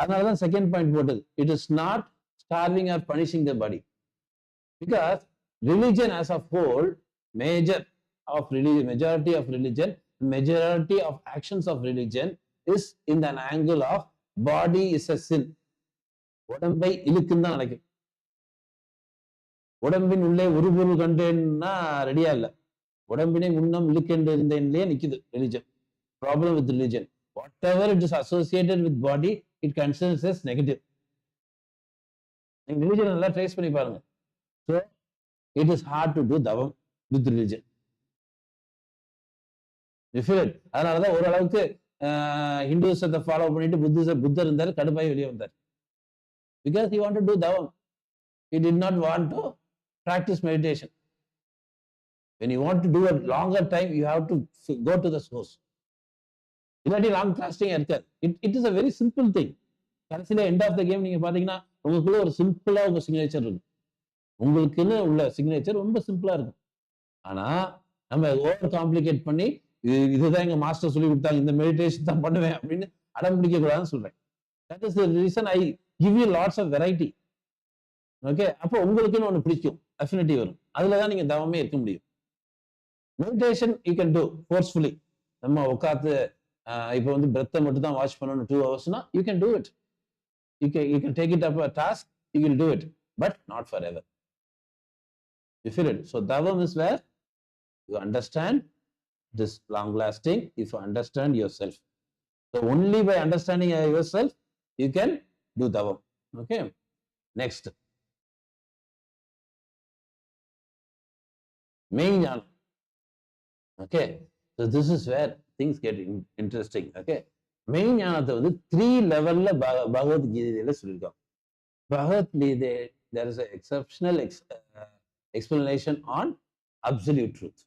அதனாலதான் செகண்ட் பாயிண்ட் போட்டது. It is not starving or punishing the body, because religion as a whole, majority of actions of religion is in an angle of body is a sin. உடம்பை இழுக்குன்னு தான் நினைக்கும். உடம்பின் உள்ளே ஒரு பொருள் கண்டேன்னா ரெடியா இல்லை. உடம்பினை முன்னம் இழுக்கென்று இருந்தேன்லயே நிக்குது religion. Problem with religion, whatever it is associated with body, it considers as negative. நீங்க ரிலிஜன் நல்லா ட்ரேஸ் பண்ணி பாருங்க. So it is hard to do தவம் வித் ரிலிஜன். அதனாலதான் ஓரளவுக்கு ஹிந்துசத்தை ஃபாலோ பண்ணிட்டு புத்தர் இருந்தார், கடுப்பாய் வெளியே வந்தார். Because he wanted to do davam. He did not want to practice meditation. When you want to do a longer time, you have to go to the source. இல்லாட்டி long lasting இருக்காது. It is a very simple thing. கடைசியில் end of the game நீங்க பாத்தீங்கன்னா உங்களுக்குள்ள ஒரு சிம்பிளா உங்க signature இருக்கும். உங்களுக்குன்னு உள்ள சிக்னேச்சர் ரொம்ப சிம்பிளா இருக்கும். ஆனா நம்ம ஓவர் காம்ப்ளிகேட் பண்ணி இதுதான் எங்க மாஸ்டர் சொல்லி கொடுத்தாங்க, இந்த மெடிடேஷன் தான் பண்ணுவேன் அப்படின்னு அடம் பிடிக்க கூடாதுன்னு சொல்றேன். That is the reason I give you lots of variety. Okay, அப்போ உங்களுக்குன்னு ஒன்று பிடிக்கும், அஃபினிட்டி வரும். அதுலதான் நீங்க தவமே இருக்க முடியும். Meditation you can do forcefully. நம்ம உட்காந்து இப்போ வந்து பிரெத்தை மட்டும் தான் வாட்ச் பண்ணணும் 2 hours, you can do it. You can take it up a task, you will do it, but not for ever. You feel it? So Tavam is where you understand this long lasting if you understand yourself. So only by understanding yourself you can do Tavam. Okay. Next. Main jnana. Okay. So this is where things get interesting. Okay. Main jnana வந்து 3 level Bhagavad Gita சொல்லிருக்காங்க. Bhagavad Gita, there is an exceptional explanation on absolute truth.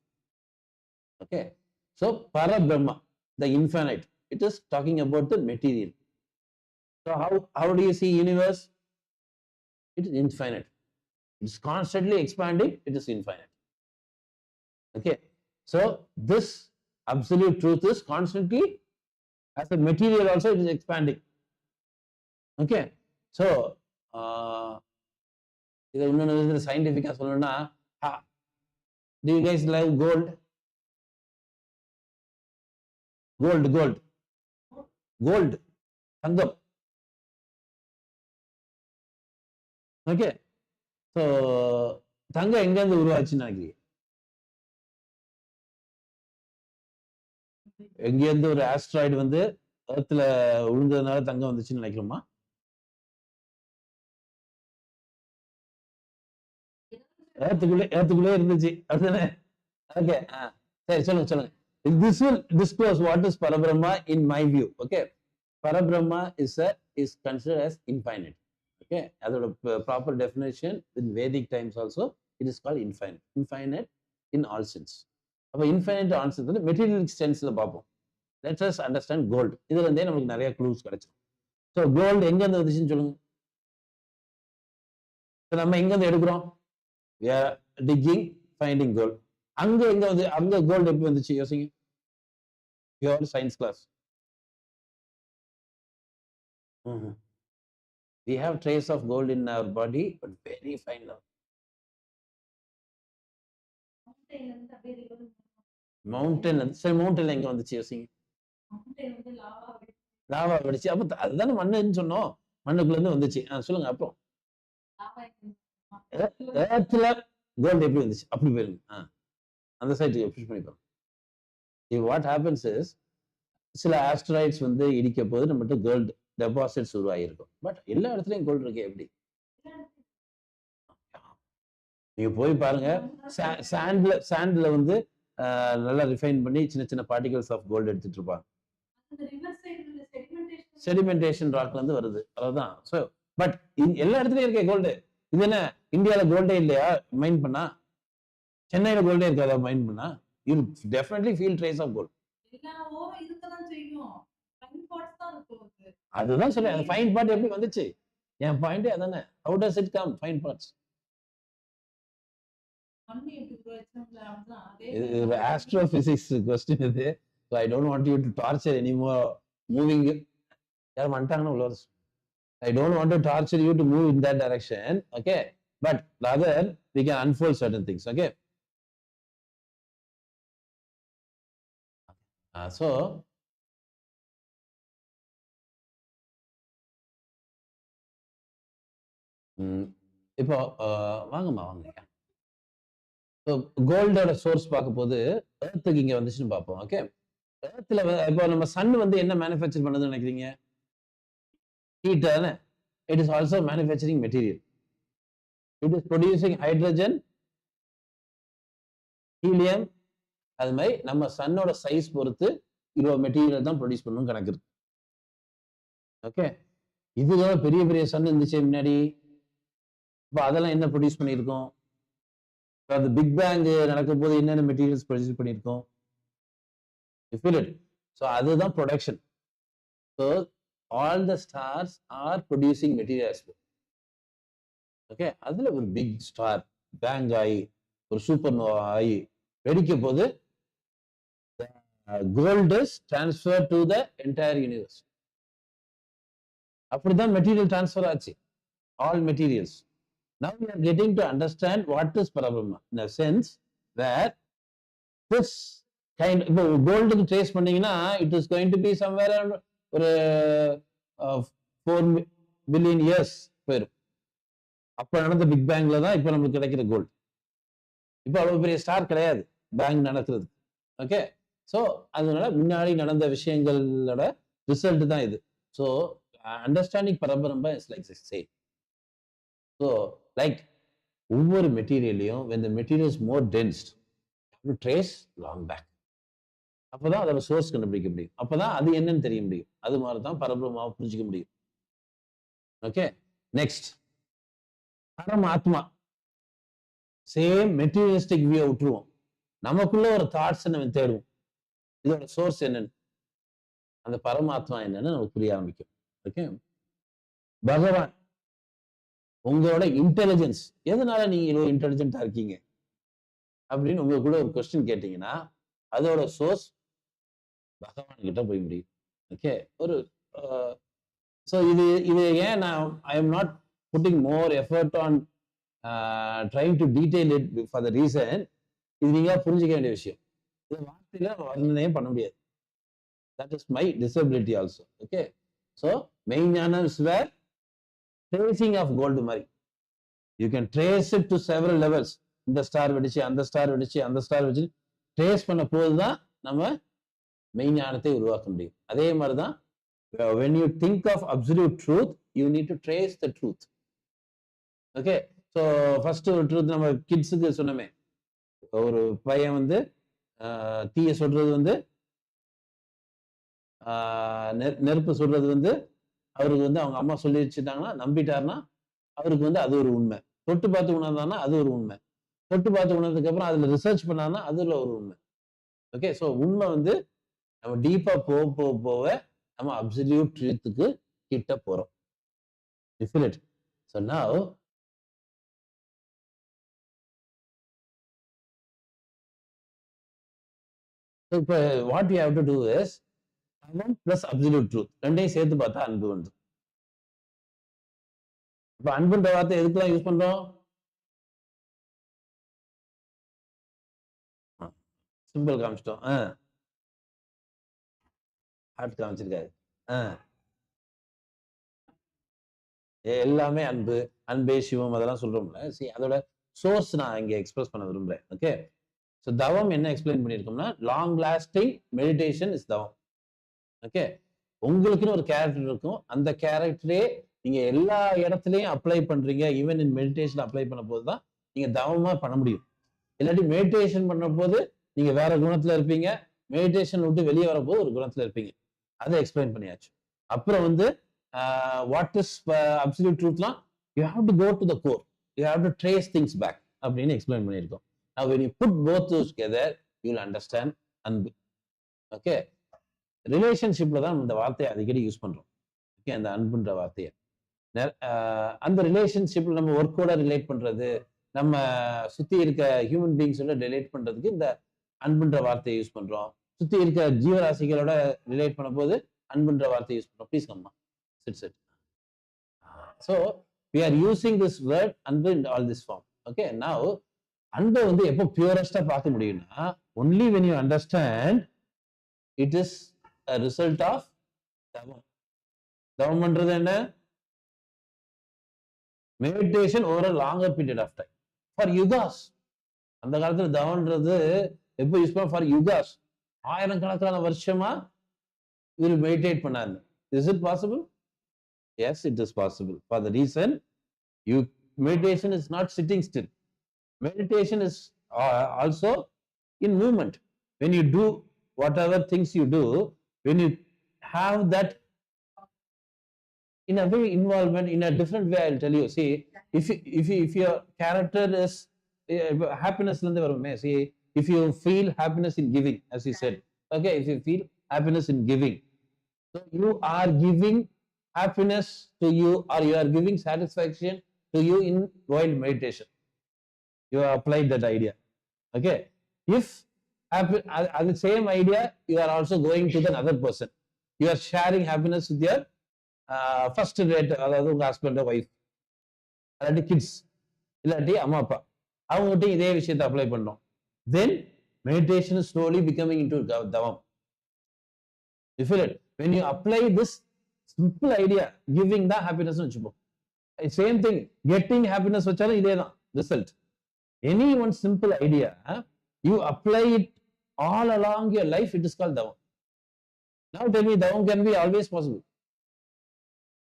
Okay, so ParaBrahma, the infinite, it is talking about the material. So how do you see universe? It is infinite. It is constantly expanding. It is infinite. Okay, so this absolute truth is constantly, as a material also, it is expanding. Okay, so இதை இன்னொன்று சயின்டிஃபிக்கா சொல்லணும்னா, do you guys love gold? Gold, Thangam. Okay, so தங்கம் எங்கேருந்து உருவாச்சுன்னு நினைக்கிறீங்க? எங்கேருந்து ஒரு asteroid வந்து எர்த்ல விழுந்ததுனால தங்கம் வந்துச்சுன்னு நினைக்கிறோமா? ஏத்துக்குள்ளே இருந்துச்சு அப்படிதானே? ஓகே, சரி, சொல்லுங்க. This will disclose what is ParaBrahma in my view. Okay, ParaBrahma is considered as infinite. Okay, அதோட proper definition in Vedic times also it is called infinite in all sense. அப்ப infinite all sense வந்து material சென்ஸ்ல பார்ப்போம். Let us understand gold. இதுல இருந்தே நமக்கு நிறைய clues கிடைச்சிடும். So gold எங்க இருந்து வந்துச்சுன்னு சொல்லுங்க. நம்ம எங்க இருந்து எடுக்கிறோம்? We are digging, finding gold. அங்க எங்க வந்து அங்க கோல்டு எப்படி வந்துச்சு யோசிங்க. Your science class. We have trace of gold in our body, but very fine now. Mountain எங்க வந்துச்சு யோசிங்க. லாவா வெடிச்சு. அப்ப அதுதானே மண்ணுன்னு சொன்னோம், மண்ணுக்குள்ள இருந்து வந்துச்சு. சொல்லுங்க. அப்புறம் ஏர்த்ல கோல்டு எப்படி வந்துச்சு? அப்படி போயிருங்க. அந்த சைட்டுக்கு புஷ் பண்ணிப்போம். வாட் ஹேப்பன்ஸ் இஸ், சில ஆஸ்ட்ராய்ட்ஸ் வந்து இடிக்க போது நம்மகிட்ட கோல்டு டெபாசிட்ஸ் உருவாகிருக்கும். பட் எல்லா இடத்துலயும் கோல்டு இருக்கு. எப்படி? நீங்க போய் பாருங்க, சாண்ட்ல வந்து நல்லா ரிஃபைன் பண்ணி சின்ன சின்ன பார்ட்டிகல்ஸ் ஆஃப் கோல்டு எடுத்துட்டு இருப்பாங்க. செடிமெண்டேஷன் ராக்ல இருந்து வருது, அவ்வளவுதான். ஸோ பட் எல்லா இடத்துலயும் இருக்கே கோல்டு. இது என்ன இந்தியால கோல்டே இல்லையா மைண்ட் பண்ணா? சென்னையில கோல்டே இருக்காதா மைண்ட் பண்ணா? You definitely feel trace of cold. அதுதான் சொல்றேன். அந்த ஃபைன் பார்ட் எப்படி வந்துச்சு? என் பாயிண்டே அதானே. How does it come fine parts? இது ஆஸ்ட்ரோபிசிக்ஸ் क्वेश्चन இது. So I don't want you to torture anymore moving. யார் வந்துட்டாங்கன்னு உள்ள. I don't want to torture you to move in that direction. Okay, but rather we can unfold certain things. Okay, so இப்போ வாங்கம்மா. So கோல்டோட source பார்க்க போது எர்த்துக்கு இங்க வந்துச்சுன்னு பார்ப்போம். ஓகே, எர்த்ல இப்போ நம்ம சன் வந்து என்ன மேனுஃபேக்சர் பண்ணதுன்னு நினைக்கிறீங்க? ஹீட் தானே. It is also manufacturing material. It is producing hydrogen, helium. அது மாதிரி நம்ம சன்னோட சைஸ் பொறுத்து இவ்வளோ மெட்டீரியல் தான் ப்ரொடியூஸ் பண்ணணும் கணக்கு இருக்கு. ஓகே, இதுதான் பெரிய பெரிய சன் இருந்துச்சு முன்னாடி. இப்போ அதெல்லாம் என்ன ப்ரொடியூஸ் பண்ணியிருக்கோம்? அந்த பிக் பேங் நடக்கும் போது என்னென்ன மெட்டீரியல்ஸ் ப்ரொடியூஸ் பண்ணியிருக்கோம்? You feel it? So அதுதான் production. So all the stars are producing materials. Okay, அதுல ஒரு பிக் ஸ்டார் பேங் ஆகி ஒரு சூப்பர் நோவா ஆகி வெடிக்க போது gold is transferred to the entire universe. அப்படிதான் மெட்டீரியல் டிரான்ஸ்ஃபர் ஆச்சு, all materials. Now we are getting to understand what is ParaBrahma in a sense that this kind, இப்போ கோல்டுக்கு ட்ரேஸ் பண்ணீங்கன்னா it is going to be somewhere around ஒரு 4 billion years போயிடும். அப்ப நடந்த big பேங்க்ல தான் இப்போ நமக்கு கிடைக்கிற கோல்டு. இப்போ அவ்வளவு பெரிய ஸ்டார் கிடையாது பேங்க் நடக்கிறது. ஓகே, ஸோ அதனால முன்னாடி நடந்த விஷயங்களோட ரிசல்ட் தான் இது. ஸோ அண்டர்ஸ்டாண்டிங் பரபிரம்ம is like same. So like ஒவ்வொரு மெட்டீரியலையும் when the material is more dense, you have to trace long back. அப்பதான் அதோட சோர்ஸ் கண்டுபிடிக்க முடியும். அப்பதான் அது என்னன்னு தெரிய முடியும். அது மாதிரி தான் பரபிரம்மாவை புரிஞ்சுக்க முடியும். ஓகே, நெக்ஸ்ட் பரமாத்மா. சேம் மெட்டீரியலிஸ்டிக் வியூ விட்டுருவோம். நமக்குள்ள ஒரு தாட்ஸ் நம்ம தேடுவோம், இதோட சோர்ஸ் என்னன்னு. அந்த பரமாத்மா என்னன்னு நமக்கு புரிய ஆரம்பிக்கும். ஓகே, பகவான் உங்களோட இன்டெலிஜென்ஸ், எதனால நீங்க இவ்வளவு இன்டெலிஜென்ட்டா இருக்கீங்க அப்படின்னு உங்களுக்குள்ள ஒரு கொஸ்டின் கேட்டீங்கன்னா அதோட சோர்ஸ் பகவான் கிட்ட போய் முடியும். ஓகே, ஒரு ஸோ இது ஏன் நான் I am not pudding more effort on trying to detail it for the reason, இது நீங்க புரிஞ்சுக்க வேண்டிய விஷயம். இது வார்த்தையில வர்ணனையே பண்ண முடியாது. That is my disability also. Okay, so main ஞானம் is where tracing of gold மாதிரி. You can trace it to several levels. இந்த ஸ்டார் வெடிச்சு அந்த ஸ்டார் வெடிச்சு அந்த ஸ்டார் வெடிச்சு ட்ரேஸ் பண்ண போதுதான் நம்ம மெய்ஞானத்தை உருவாக்க முடியும். அதே மாதிரிதான் when you think of absolute truth, you need to trace the truth. Okay, so first ஒரு ட்ரூத் நம்ம கிட்ஸுக்கு சொன்னமே, ஒரு பையன் வந்து தீய சொல்றது வந்து நெருப்பு சொல்றது வந்து அவருக்கு வந்து அவங்க அம்மா சொல்லி வச்சுட்டாங்கன்னா நம்பிட்டாருன்னா அவருக்கு வந்து அது ஒரு உண்மை. தொட்டு பார்த்து உணர்ந்தான்னா அது ஒரு உண்மை. தொட்டு பார்த்து உணர்ந்ததுக்கு அப்புறம் அதுல ரிசர்ச் பண்ணான்னா அதுல ஒரு உண்மை. ஓகே, ஸோ உண்மை வந்து நம்ம டீப்பா போக நம்ம அப்சல்யூட் ட்ரூத்துக்கு கிட்ட போறோம். You feel it? So now so what we have to do is Tavam plus absolute truth ரெண்டையும் சேர்த்து பார்த்தா அன்பு வந்து. இப்ப அன்புன்ற வார்த்தை எதுக்கெல்லாம் யூஸ் பண்றோம்? சிம்பிள் காமிச்சிட்டோம், ஹார்ட் காமிச்சிருக்காரு. எல்லாமே அன்பு, அன்பே சிவம் அதெல்லாம் சொல்றோம்ல. சரி, அதோட சோர்ஸ் நான் இங்க எக்ஸ்பிரஸ் பண்ண விரும்புறேன். ஓகே, ஸோ தவம் என்ன எக்ஸ்பிளைன் பண்ணியிருக்கோம்னா லாங் லாஸ்டிங் மெடிடேஷன் இஸ் தவம். ஓகே, உங்களுக்குன்னு ஒரு கேரக்டர் இருக்கும். அந்த கேரக்டரே நீங்க எல்லா இடத்துலையும் அப்ளை பண்றீங்க. ஈவன் இன் மெடிடேஷன் அப்ளை பண்ண போது தான் நீங்க தவமா பண்ண முடியும். இல்லாட்டி மெடிடேஷன் பண்ண போது நீங்க வேற குணத்துல இருப்பீங்க, மெடிடேஷன் விட்டு வெளியே வரப்போது ஒரு குணத்துல இருப்பீங்க. அதை எக்ஸ்பிளைன் பண்ணியாச்சு. அப்புறம் வந்து வாட் இஸ் அப்சல்யூட் ட்ரூத்லாம், you have to go to the core, you have to trace things back அப்படின்னு எக்ஸ்பிளைன் பண்ணியிருக்கோம். Now when you put both those together, you will understand அன்பு. ஓகே, ரிலேஷன்ஷிப்ல தான் இந்த வார்த்தையை அடிக்கடி யூஸ் பண்றோம். ஓகே, அந்த அன்புன்ற வார்த்தையை அந்த ரிலேஷன்ஷிப்ல நம்ம ஒர்க்கோட ரிலேட் பண்றது, நம்ம சுத்தி இருக்க ஹியூமன் பீயிங்ஸோட ரிலேட் பண்றதுக்கு இந்த அன்புன்ற வார்த்தையை யூஸ் பண்றோம். சுத்தி இருக்க ஜீவராசிகளோட ரிலேட் பண்ண போது அன்புன்ற வார்த்தையை யூஸ் பண்றோம். Please comma sit sit. So we are using this word அன்பு in all this form. Okay, now அன்பை வந்து எப்போ பியூரஸ்டா பார்க்க முடியும்னா only when you understand it is a result of தவம். தவம் பண்றது என்ன? Meditation over a longer period of time for yugas. அந்த காலத்துல தவம்ன்றது எப்போ யூஸ் பண்ண? ஃபார் யுகாஸ், ஆயிரக்கணக்கான வருஷமா இவர் மெடிடேட் பண்ணாரு. Is it possible? Yes, it is possible. For the reason, meditation is not sitting still. Meditation is also in movement. When you do whatever things you do, when you have that in a way involvement in a different way, I'll tell you. See, if your character is happiness, see, if you feel happiness in giving, as you said, okay, if you feel happiness in giving, so you are giving happiness to you, or you are giving satisfaction to you in while meditation. You have applied that idea. Okay, if the same idea, you are also going to the other person. You are sharing happiness with your first rate, அதாவது உங்க husband wife, அல்லாட்டி kids, இல்லாட்டி அம்மா அப்பா, அவங்ககிட்ட இதே விஷயத்தை apply பண்ணோம். Then meditation is slowly becoming into Tavam. You feel it? When you apply this simple idea, giving the happiness, same thing, getting happiness வச்சாலும் இதே தான் result. Any one simple idea, you apply it all along your life, it is called Tavam. Now tell me, Tavam can be always possible.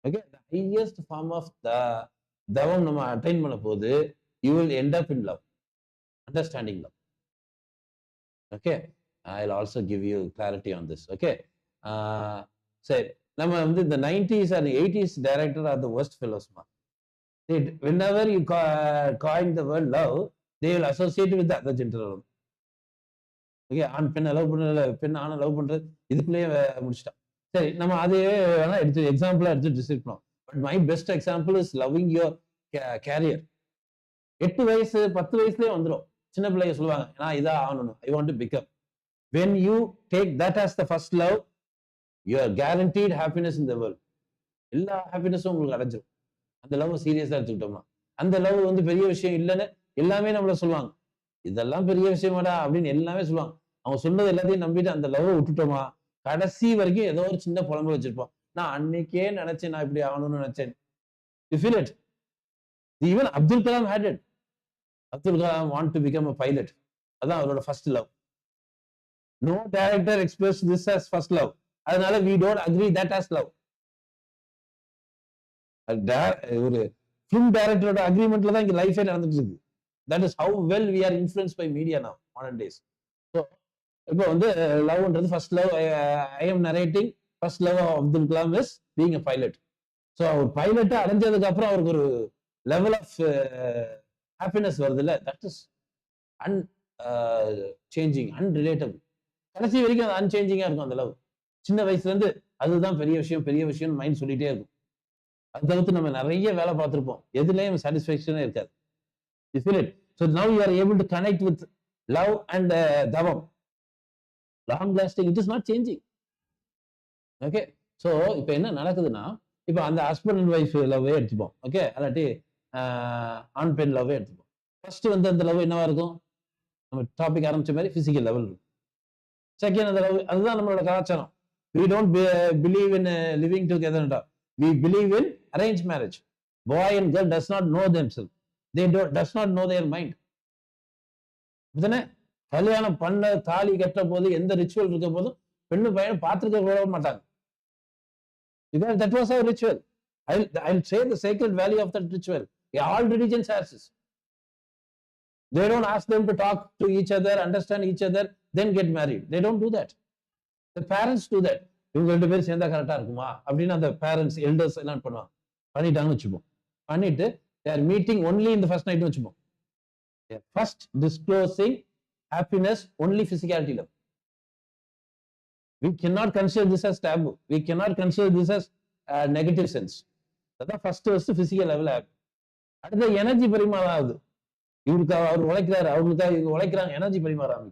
Okay, the highest form of the Tavam நம்ம attain பண்ண போது, you will end up in love, understanding love. Okay, I'll also give you clarity on this. Okay, சரி, நம்ம வந்து the 90s and 80s director are the worst fellows. Whenever you coin the word love, they will associate with the other gender. Okay, ஆண் பெண்ணை love பண்ண, பெண் ஆணை love பண்றது, இதுக்குள்ளேயே முடிச்சிட்டான். சரி, நம்ம அதே வேணா எடுத்து எக்ஸாம்பிளா எடுத்து டிசைட் பண்ணோம். But my best example is loving your career. 8 வயசு 10 வயசுலயே வந்துடும். சின்ன பிள்ளைங்க சொல்லுவாங்க, நான் இதா ஆகணும், I want to become. When you take that as the first love, you are guaranteed happiness in the world. எல்லா ஹாப்பினஸும் உங்களுக்கு அடைஞ்சிடும். அந்த லவ் சீரியஸா எடுத்துக்கிட்டோம்னா, அந்த லவ் வந்து பெரிய விஷயம் இல்லைன்னு எல்லாமே நம்மள சொல்லுவாங்க. இதெல்லாம் பெரிய விஷயமாடா அப்படின்னு எல்லாமே சொல்லுவாங்க. அவங்க சொன்னது எல்லாத்தையும் நம்பிட்டு அந்த லவ் விட்டுட்டோமா, கடைசி வரைக்கும் ஏதோ ஒரு சின்ன புலம்பு வச்சிருப்போம். நான் அன்னைக்கே நினைச்சேன், நான் இப்படி ஆகணும்னு நினைச்சேன். You feel it? Even Abdul Kalam had it. Abdul Kalam want to become a pilot. அதான் அவரோட first love. No director expressed this as first love. அதனால we don't agree that as love. ஒரு film director அக்ரிமெண்ட்ல தான் இங்க லைஃபே நடந்துட்டு இருக்கு. That is how well we are influenced by media now, modern days. So, இப்போ வந்து லவ்ன்றது first love, I am narrating first love of Abdul Kalam is being a pilot. So அவர் பைலட்டை அடைஞ்சதுக்கு அப்புறம் அவருக்கு ஒரு லெவல் ஆஃப் ஹாப்பினஸ் வருது இல்லை, தட் இஸ் சேஞ்சிங், அன்ரிலேட்டபிள். கடைசி வரைக்கும் அது அன்சேஞ்சிங்கா இருக்கும் அந்த லவ். சின்ன வயசுல இருந்து அதுதான் பெரிய விஷயம், பெரிய விஷயம் மைண்ட் சொல்லிட்டே இருக்கும். அதை தவிர்த்து நம்ம நிறைய வேலை பார்த்துருப்போம், எதுலேயும் சாட்டிஸ்ஃபேக்ஷனே இருக்காது. You feel it? So now you are able to connect with love and Tavam. Long lasting, it is not changing. Okay, so இப்போ என்ன நடக்குதுன்னா, இப்போ அந்த ஹஸ்பண்ட் அண்ட் ஒய்ஃப் லவ்வே எடுத்துப்போம். ஓகே, அல்லாட்டி ஆண் பெண் லவ்வே எடுத்துப்போம். ஃபர்ஸ்ட் வந்து அந்த லவ் என்னவா இருக்கும், நம்ம டாபிக் ஆரம்பிச்ச மாதிரி பிசிக்கல் லெவல் இருக்கும். செகண்ட் அந்த லவ், அதுதான் நம்மளோட கலாச்சாரம். We don't believe in living together. We believe in arranged marriage. Boy and girl does not know themselves. They does not know their mind. இதுதானே, கல்யாணம் பண்ண தாலி கட்ட போது எந்த ரிச்சுவல் இருக்க போதும் பெண்ணு பையன் பார்த்துருக்க கூட மாட்டாங்க. That was our ritual. I'll say the sacred value of that ritual. All religions has this. They don't ask them to talk to each other, understand each other, then get married. They don't do that. The parents do that. இவங்க 2 பேரும் சேர்ந்தா கரெக்டா இருக்குமா அப்படின்னு அந்த parents elders எல்லாம் பண்ணுவாங்க. பண்ணிட்டாங்கன்னு வச்சுப்போம். பண்ணிட்டு they are meeting only in the first night வச்சுப்போம். First disclosing happiness, only physicality love. We cannot consider this as taboo. We cannot consider this as negative sense. அதான் ஃபர்ஸ்ட் பிசிக்கல் லெவல் ஆகும். அடுத்த energy பரிமாறம் ஆகுது. இவருக்கு அவர் உழைக்கிறாரு, அவங்களுக்காக இவங்க உழைக்கிறாங்க, energy பரிமாறாங்க.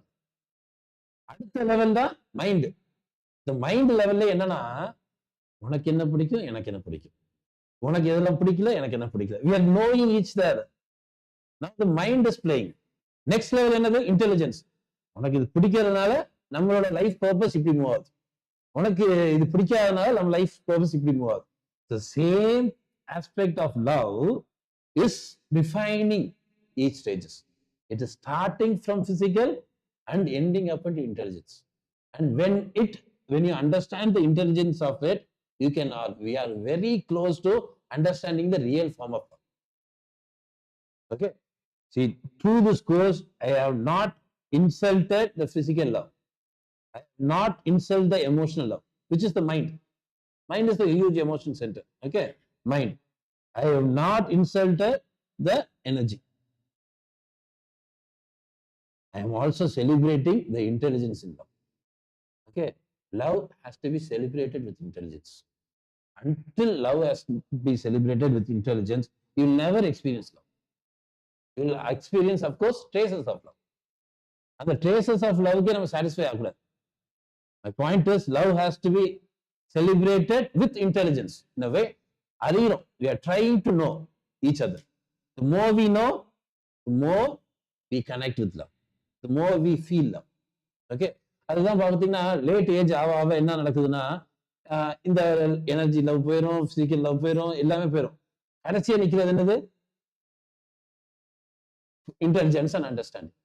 அடுத்த level தான் மைண்ட். இந்த மைண்ட் லெவல்ல என்னன்னா, உனக்கு என்ன பிடிக்கும், எனக்கு என்ன பிடிக்கும், உனக்கு எதெல்லாம் பிடிக்கல, எனக்கு என்ன பிடிக்கல. We are knowing each other. Now the mind is playing. Next level என்னது, இன்டெலிஜென்ஸ். உனக்கு இது பிடிக்கிறதுனால நம்மளோட லைஃப் பர்பஸ் இப்படி மூவ் ஆகுது, உனக்கு இது பிடிக்காதனால நம்ம லைஃப் பர்பஸ் இப்படி மூவ் ஆகுது. The same aspect of love is defining each stages. It is starting from physical and ending up into intelligence. And when you understand the intelligence of it, we are very close to understanding the real form of love. Okay, see, through this course I have not insulted the physical love. I have not insult the emotional love, which is the mind. Mind is the huge emotion center. Okay, mind. I have not insulted the energy. I am also celebrating the intelligence in love. Okay, love has to be celebrated with intelligence. Until love has to be celebrated with intelligence, you will never experience love. You will experience, of course, traces of love. And the traces of love can satisfy agudadu. My point is, love has to be celebrated with intelligence. In a way, ariyirom, we are trying to know each other. The more we know, the more we connect with love. The more we feel love. Okay, அதுதான் பார்த்தீங்கன்னா late age ஆக என்ன நடக்குதுன்னா, இந்த energy love போயிடும், physical love போயிடும், எல்லாமே போயிடும். கடைசியா நிற்கிறது என்னது? Intelligence and understanding.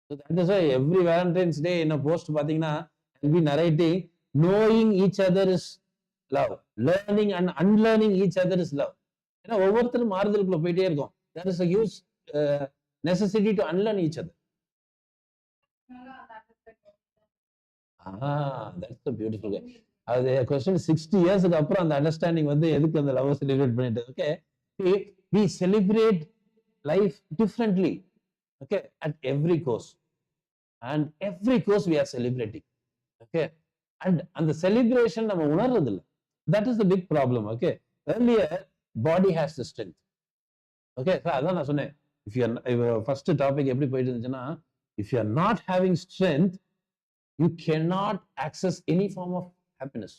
So that is why every Valentine's Day in a post பார்த்தீங்கன்னா I'll be narrating, knowing each other is love, learning and unlearning each other is love. ஏன்னா ஒவ்வொருத்தரும் மாறுதலுக்குள்ள போயிட்டே இருக்கும். There is a huge necessity to unlearn each other. That's the beautiful way. அது question 60 years அப்புறம் அந்த understanding வந்து எதுக்கு அந்த லவ் செலிப்ரேட் பண்ணிட்டு? Okay, we celebrate life differently. Okay, at every course, and every course we are celebrating. Okay, and the celebration நம்ம உணர்றது இல்ல. That is the big problem. Okay, earlier body has the strength. Okay, so அதான் நான் சொன்னேன், if you are first topic எப்படி போயிட்டு இருந்துச்சுன்னா, if you are not having strength, you cannot access any form of happiness.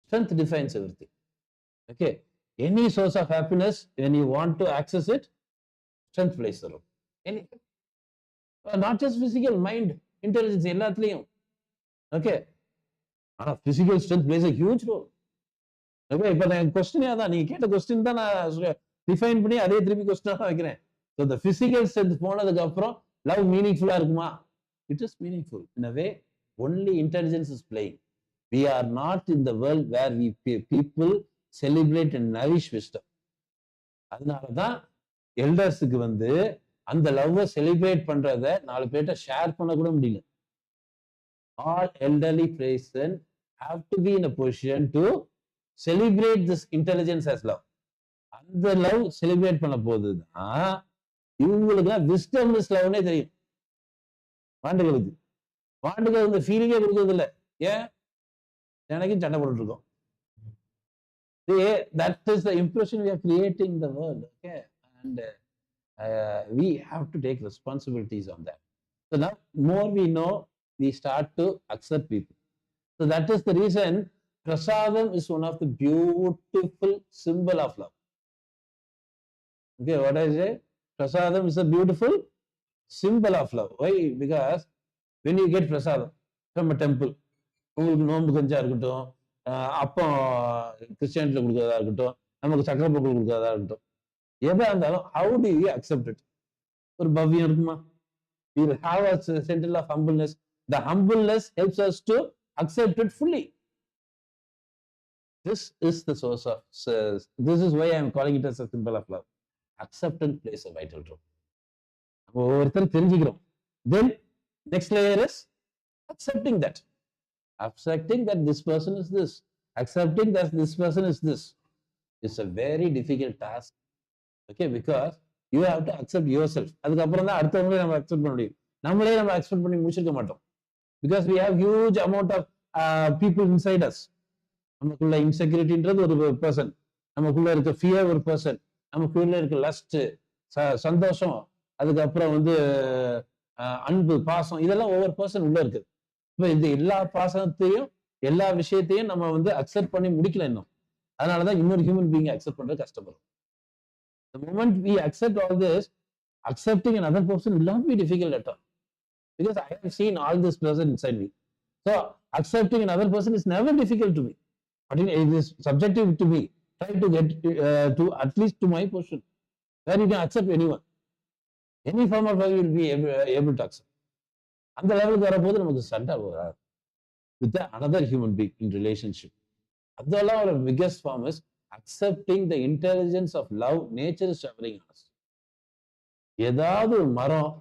Strength defines everything. Okay, any source of happiness, when you want to access it, strength plays the role. Anything. Not just physical, mind, intelligence, எல்லாத்துலயும். Okay, physical strength plays a huge role. Okay, இப்போ நான் கொஸ்டினே அதான், நீங்க கேட்ட question தான் நான் define பண்ணி அதே திருப்பி கொஸ்டினா தான் வைக்கிறேன். So the physical strength போனதுக்கு அப்புறம் love meaningful இருக்குமா? It is meaningful. In a way, only intelligence is playing. We are not in the world where people celebrate and nourish wisdom. அதனாலதான் எல்டர்ஸுக்கு வந்து அந்த லவ்வை செலிப்ரேட் பண்றத 4 பேர்ட்ட ஷேர் பண்ண கூட முடியல. All elderly person have to be in a position to celebrate this intelligence as love. அந்த லவ் செலிப்ரேட் பண்ண போதுதான் இவங்களுக்கு விஸ்டம் இஸ் லவ்னே தெரியும். வாண்டுகளுக்கு இந்த ஃபீலிங்கே கொடுக்கறது இல்லை. ஏன்? எனக்கும் சண்டை போட்டுட்டு இருக்கோம். That is the impression we are creating in the world. Okay, and we have to take responsibilities on that. So now, more we know, we start to accept people. So that is the reason prasadam is one of the beautiful symbol of love. Okay, what I say? Prasadam is a beautiful symbol of love. Why? Because when you get prasadam from a temple, உங்களுக்கு நோம்பு கஞ்சா இருக்கட்டும், அப்போ கிறிஸ்டியானிட்டியில் கொடுக்கறதா இருக்கட்டும், நமக்கு சக்கரை பொங்கல் கொடுக்கறதா இருக்கட்டும், எதா இருந்தாலும் how do you accept it? ஒரு பவ்யம் இருக்குமா? We will have a center of humbleness. The humbleness helps us to accept it fully. This is the source of, this is why I am calling it as a symbol of love. Acceptance plays a vital role. ஒவ்வொருத்தரும் தெரிஞ்சுக்கிறோம். Then next layer is accepting that. Accepting that this person is this. Accepting that this person is this. It's a very difficult task. Okay, because you have to accept yourself. அதுக்கப்புறம் தான் அடுத்தவங்களே நம்ம accept பண்ண முடியும். நம்மளே நம்ம accept பண்ணி முடிச்சிருக்க மாட்டோம். Because we have huge amount of people inside us. நமக்குள்ள இன்செக்யூரிட்டின்றது ஒரு பர்சன், நமக்குள்ள இருக்க ஃபியர் ஒரு பர்சன், நமக்குள்ள இருக்க லஸ்ட், சந்தோஷம், அதுக்கப்புறம் வந்து அன்பு, பாசம், இதெல்லாம் ஒவ்வொரு பர்சன் உள்ள இருக்குது. இப்போ இந்த எல்லா பாசத்தையும் எல்லா விஷயத்தையும் நம்ம வந்து அக்செப்ட் பண்ணி முடிக்கல இன்னும். அதனாலதான் இன்னொரு ஹியூமன் பீயிங் அக்செப்ட் பண்றது கஷ்டப்படும். The moment we accept all this, accepting another person will not be difficult at all. Because I have seen all this person inside me. So accepting another person is never difficult to me. But it is subjective to me. Try to get to at least to my position, where you can accept anyone. Any form of love you will be able to accept. அந்த லெவலுக்கு வரப்போது நமக்கு சண்டை வராது with another human being in relationship. அதெல்லாம் ஒரு biggest form is accepting the intelligence of love. Nature is showering us. ஏதாவது ஒரு மரம்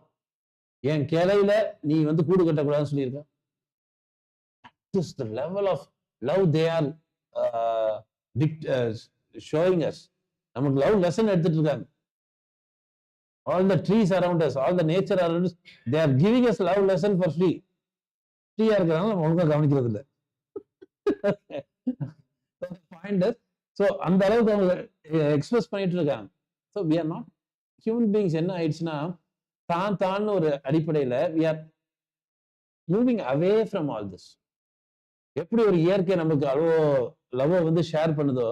என் கிளையில நீ வந்து கூடு கட்டக்கூடாதுன்னு சொல்லியிருக்க, This is the level of love they are showing us. நமக்கு love lesson எடுத்துட்டு இருக்காங்க. All the trees around us, all the nature around us, they are giving us love lesson for free. ஃப்ரீயா இருக்கிறாங்க, நம்ம ஒழுங்கா கவனிக்கிறது இல்லை. Find us. So அந்த அளவுக்கு அவங்க எக்ஸ்பிரஸ் பண்ணிட்டு இருக்காங்க. So we are not human beings. என்ன ஆயிடுச்சுன்னா தான் ஒரு அடிப்படையில we are moving away from all this. எப்படி ஒரு இயற்கை நமக்கு அவ்வளோ லவ்வை வந்து ஷேர் பண்ணுதோ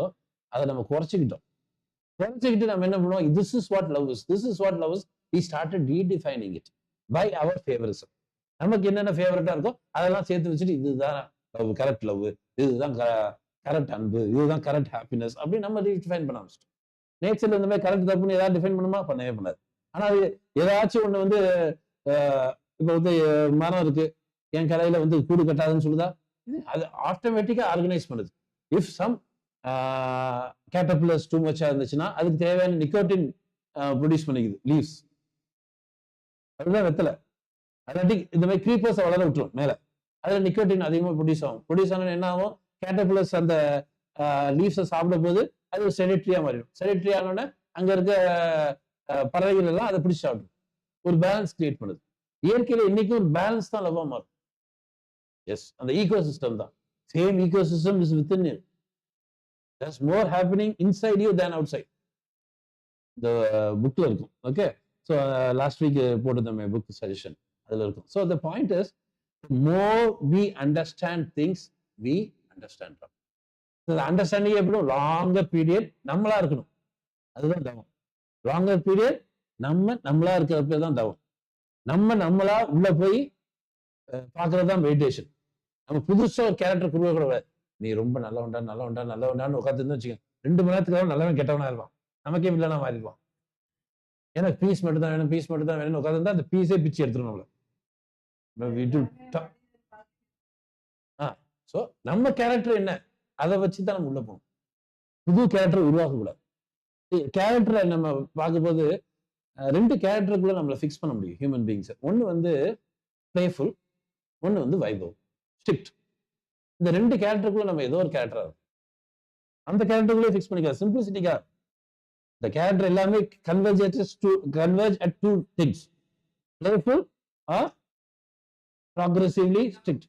அதை நம்ம குறைச்சிக்கிட்டு நம்ம என்ன பண்ணுவோம், this is what love is, this is what love is. We started redefining it by our favoritism. நமக்கு என்னென்ன ஃபேவரட்டா இருக்கோ அதெல்லாம் சேர்த்து வச்சுட்டு இதுதான் லவ், கரெக்ட் லவ், இதுதான் கரெக்ட் அன்பு, இதுதான் கரெக்ட் ஹாப்பினஸ் அப்படின்னு நம்ம ரீடிஃபைன் பண்ண ஆரம்பிச்சிட்டோம். நேச்சர்ல இந்த மாதிரி கரெக்ட் தப்புன்னு ஏதாவது டிஃபைன் பண்ணுமா? பண்ணவே பண்ணாது. ஆனா அது ஏதாச்சும் ஒண்ணு வந்து இப்போ வந்து மரம் இருக்கு, என் கடையில வந்து கூடு கட்டாதுன்னு சொல்லுதா? அது ஆட்டோமேட்டிக்கா ஆர்கனைஸ் பண்ணுது. இஃப் சம் கேட்டர்பில்லர்ஸ் டூ மச்சா இருந்துச்சுன்னா அதுக்கு தேவையான நிக்கோட்டின் ப்ரொடியூஸ் பண்ணிக்குது லீவ்ஸ். அதுதான் வெத்தலை. அதாட்டி இந்த மாதிரி கிரீப்பர்ஸ் வளர விட்டுரும் மேல, அதுல நிக்கோட்டின் அதிகமாக ப்ரொடியூஸ் ஆகும். ப்ரொடியூஸ் ஆனா என்ன ஆகும், கேட்டர்பில்லர்ஸ் அந்த லீவ்ஸை சாப்பிடும் போது அது செடிட்ரியா மாறிடும். செடிட்ரி ஆனோடனே அங்க இருக்க பறவைகள் எல்லாம் அதை பிடிச்சி சாப்பிடும். ஒரு பேலன்ஸ் கிரியேட் பண்ணுது. இயற்கையில இன்னைக்கும் ஒரு பேலன்ஸ் தான் லவ்வா மாறும். எஸ், அந்த ஈகோ சிஸ்டம் தான். Same ego system is within you. There's more happening inside you than outside. இந்த புக்ல இருக்கும். ஓகே, ஸோ லாஸ்ட் வீக் போட்டுருந்தோமே புக் சஜஷன், அதுல இருக்கும். ஸோ the point is, the more we understand things, we understand them. The understanding எப்படி longer period நம்மளா இருக்கணும், அதுதான் தவம். லாங்கர் பீரியட் நம்மளா இருக்கிறப்ப தான் தவம். நம்மளா உள்ள போய் பார்க்கறது தான் மெடிடேஷன். நம்ம புதுசா ஒரு கேரக்டர் குருவ கூடாது. நீ ரொம்ப நல்லவன்டான்னு உட்காந்துருந்து வச்சுக்க, 2 மணி நேரத்துக்கு நல்லவன் கெட்டவனா இருப்பான், நமக்கே இல்லைனா மாறிடுவான். ஏன்னா பீஸ் மட்டும் தான் வேணும், பீஸ் மட்டும் தான் வேணும்னு உட்காந்து அந்த பீஸே பிச்சு எடுத்துரும் நம்மள. ஸோ நம்ம கேரக்டர் என்ன, அதை வச்சு தான் நம்ம உள்ள போகணும். புது கேரக்டர் உருவாக்க கூடாது. கேரக்டரை நம்ம பார்க்கும்போது 2 கேரக்டருக்குள்ள நம்மளை ஃபிக்ஸ் பண்ண முடியும் ஹியூமன் பீயிங்ஸ். ஒன்று வந்து பிளேஃபுல், ஒன்று வந்து வைபவ், ஸ்ட்ரிக்ட். இந்த 2 கேரக்டருக்குள்ள நம்ம ஏதோ ஒரு கேரக்டரா இருக்கும், அந்த கேரக்டருக்குள்ளே ஃபிக்ஸ் பண்ணிக்கலாம். சிம்பிளிசிட்டிக்கா இந்த கேரக்டர் எல்லாமே converge at 2 things, playful or progressively strict.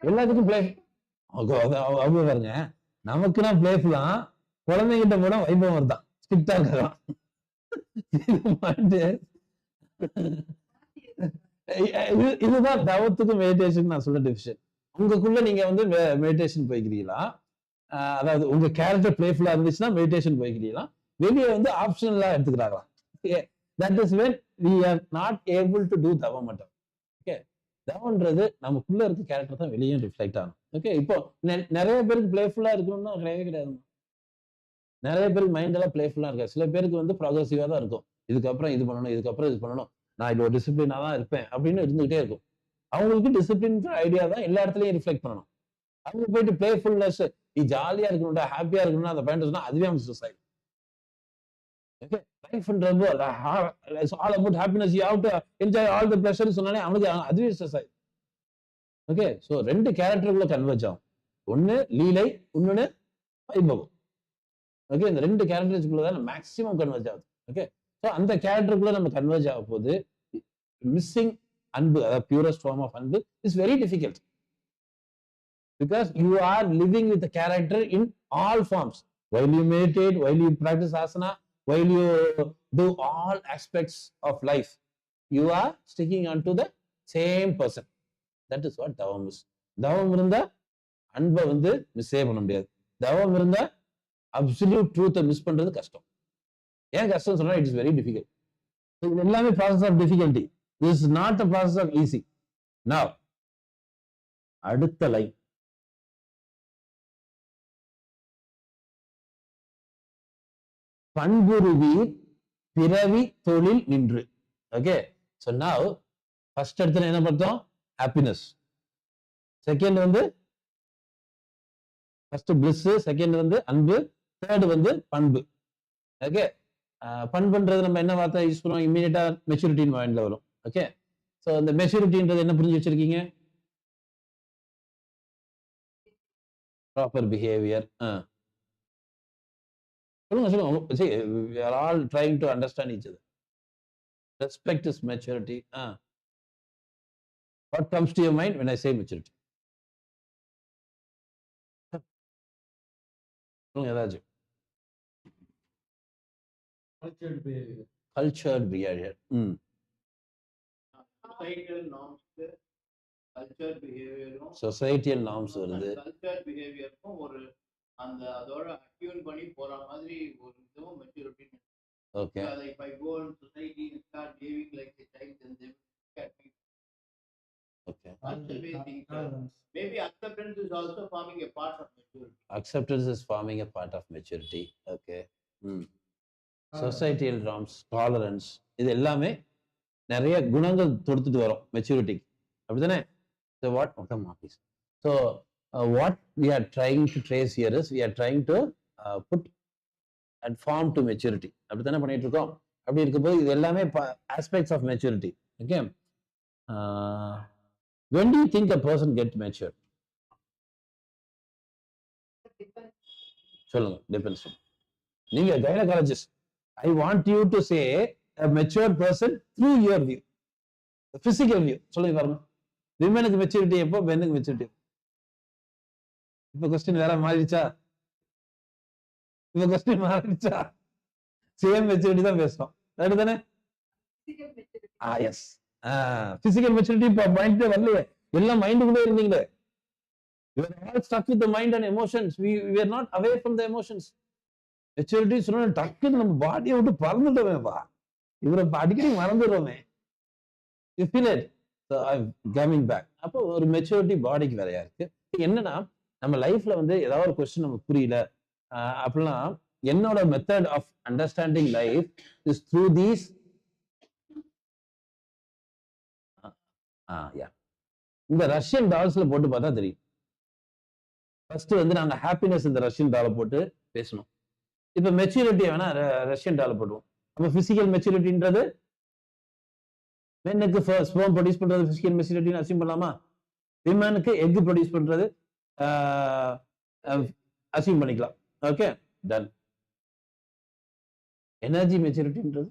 எல்லாத்துக்கும் பிளே அவங்க பாருங்க, நமக்குன்னா பிளேஃபுல்லா, குழந்தைகிட்ட போனா வைபவம் வருதான், ஸ்ட்ரிக்டா இருக்கலாம். இதுதான் தவத்துக்கும் மெடிடேஷன் நான் சொல்ல டிஃபிஷன். உங்களுக்குள்ள நீங்க வந்து மெடிடேஷன் போய்க்கிறீங்களா, அதாவது உங்க கேரக்டர் பிளேஃபுல்லா இருந்துச்சுன்னா மெடிடேஷன் போய்க்கிறீங்களா, வெளியே வந்து ஆப்ஷனலா எடுத்துக்கிறாங்களா? That is when we are not able to do தவம் மட்டும். ஓகே, தவம்ன்றது நமக்குள்ள இருக்க கேரக்டர் தான் வெளியே ரிஃப்ளெக்ட் ஆகும். ஓகே, இப்போ நிறைய பேருக்கு பிளேஃபுல்லா இருக்கணும்னு கிடையவே கிடையாது. நிறைய பேருக்கு மைண்ட் எல்லாம் பிளேஃபுல்லா இருக்காது. சில பேருக்கு வந்து ப்ராக்ரெசிவா தான் இருக்கும். இதுக்கப்புறம் இது பண்ணணும், இதுக்கப்புறம் இது பண்ணணும், நான் இது ஒரு டிசிப்ளினா தான் இருப்பேன் அப்படின்னு இருந்துகிட்டே இருக்கும். அவங்களுக்கு டிசிப்ளின் ஐடியா தான் எல்லா இடத்துலயும் ரிஃப்ளெக்ட் பண்ணணும். அவங்க போயிட்டு பிளேஃபுல்னஸ், நீ ஜாலியா இருக்கணும்டா, ஹாப்பியா இருக்கணும்னா அதை பயன் சொன்னா அதுவே அவங்க சூசைட். ஓகே, லைஃப்ன்றது it's all about happiness, you have to enjoy all the pleasure சொன்னாலே அவனுக்கு அதுவே சூசைட். ஓகே, ஸோ 2 கேரக்டருக்குள்ள கன்வெர்ஜ் ஆகும். ஒன்னு லீலை, இன்னொன்னு வைபவம். ஓகே, இந்த 2 கேரக்டர்ஸ்க்குள்ள தான் மேக்ஸிமம் கன்வெர்ஜ் ஆகுது. ஓகே, ஸோ அந்த கேரக்டருக்குள்ள நம்ம கன்வெர்ஜ் ஆக போது மிஸ்ஸிங் அன்பு, அதாவது பியூரஸ்ட் ஃபார்ம் ஆஃப் அன்பு is very difficult. Because you are living with the character in all forms. While you meditate, while you practice asana, while you do all aspects of life, you are sticking onto the same person. That is what Tavam is. Tavam இருந்தா அன்பை வந்து மிஸ்ஸே பண்ண முடியாது. தவம் இருந்தா absolute ட்ரூத்தை miss பண்றது கஷ்டம். ஏன் கஷ்டம் சொன்னா, இட் இஸ் வெரி டிஃபிகல்ட். இது எல்லாமே process of difficulty. This is not a process of easy. Now அடுத்த லைன், பண்புருவீர் பிறவி தொழில் நின்று. ஓகே, ஸோ நவ் ஃபர்ஸ்ட் இடத்துல என்ன பார்த்தோம், ஹாப்பினஸ். செகண்ட் வந்து ஃபர்ஸ்ட் பிளிஸ், செகண்ட் வந்து அன்பு, தேர்ட் வந்து பண்பு. ஓகே, பண்புன்றது நம்ம என்ன வார்த்தை யூஸ் பண்ணுவோம், இம்மீடியட்டா மெச்சூரிட்டின்னு மைண்ட்ல வரும். ஓகே, ஸோ அந்த மெச்சூரிட்டின்றது என்ன புரிஞ்சு வச்சிருக்கீங்க? Proper behaviour. சொல்லுங்க. See, we are all trying to understand each other. Respect is maturity. What comes to your mind when I say maturity? சொல்லுங்க ஏதாச்சும். Cultured behavior. Cultured behavior. Societal norms, cultured behavior. Societal norms வருது. Cultured behavior ஒரு அந்த அதோட attune பண்ணி போற மாதிரி ஒரு இதுவும் maturity. Okay. If I go in society and start behaving like a child, then they will look at me. Okay. That's the way things are. Maybe acceptance is also forming a part of maturity. Acceptance is forming a part of maturity. Okay. Societal norms, tolerance, இது எல்லாமே நிறைய குணங்கள் தொடுத்துட்டு வரும் மெச்சூரிட்டிக்கு, அப்படிதானே? So what we are trying to trace here is we are trying to put and form to maturity. அப்படித்தானே பண்ணிட்டு இருக்கோம். அப்படி இருக்கும்போது இது எல்லாமே aspects of maturity. Okay. When do you think a person get matured? சொல்லுங்க. Depends. நீங்க gynaecologist. I want you to say a mature person through your view, the physical view. சொல்லுங்க பாருங்க. விமனுக்கு மெச்சூரிட்டி எப்போ, பெண்ணுக்கு மெச்சூரிட்டி? இப்ப கொஸ்டின் வேற மாறிடுச்சா? Same maturity தான் பேசுறோம், ரைட் தானே? எஸ். பிசிக்கல் மெச்சூரிட்டி இப்ப மைண்டே வரலையே, எல்லாம் மைண்டுக்குள்ளே இருந்தீங்களே. You are all stuck with the mind and emotions. We are not away from the emotions. Maturity சொன்னா டக்குன்னு நம்ம பாடியை விட்டு பறந்துட்டோமேப்பா, இவரை அடிக்கடி மறந்துடுறோமே. You feel it? So I'm coming back. அப்போ ஒரு மெச்சூரிட்டி பாடிக்கு வேறையா இருக்கு. என்னன்னா நம்ம லைஃப்ல வந்து ஏதாவது ஒரு கொஸ்டின் நமக்கு புரியல அப்படின்னா, என்னோட method of understanding life is through these. இந்த ரஷ்யன் டால்ஸ்ல போட்டு பார்த்தா தெரியும். ஃபர்ஸ்ட் வந்து நாங்க ஹாப்பினஸ் இந்த ரஷ்யன் டாலை போட்டு பேசணும். இப்ப மெச்சூரிட்டி வேணா ரஷ்யன் டாலை போடுவோம். அப்ப பிசிக்கல் மெச்சூரிட்டின்றது மென்னுக்கு ஸ்பெர்ம் ப்ரொடியூஸ் பண்றது பிசிக்கல் மெச்சூரிட்டின்னு அசியூம் பண்ணலாமா? விமனுக்கு எக் ப்ரொடியூஸ் பண்றது அசியூம் பண்ணிக்கலாம். Okay, done. எனர்ஜி மெச்சூரிட்டின்றது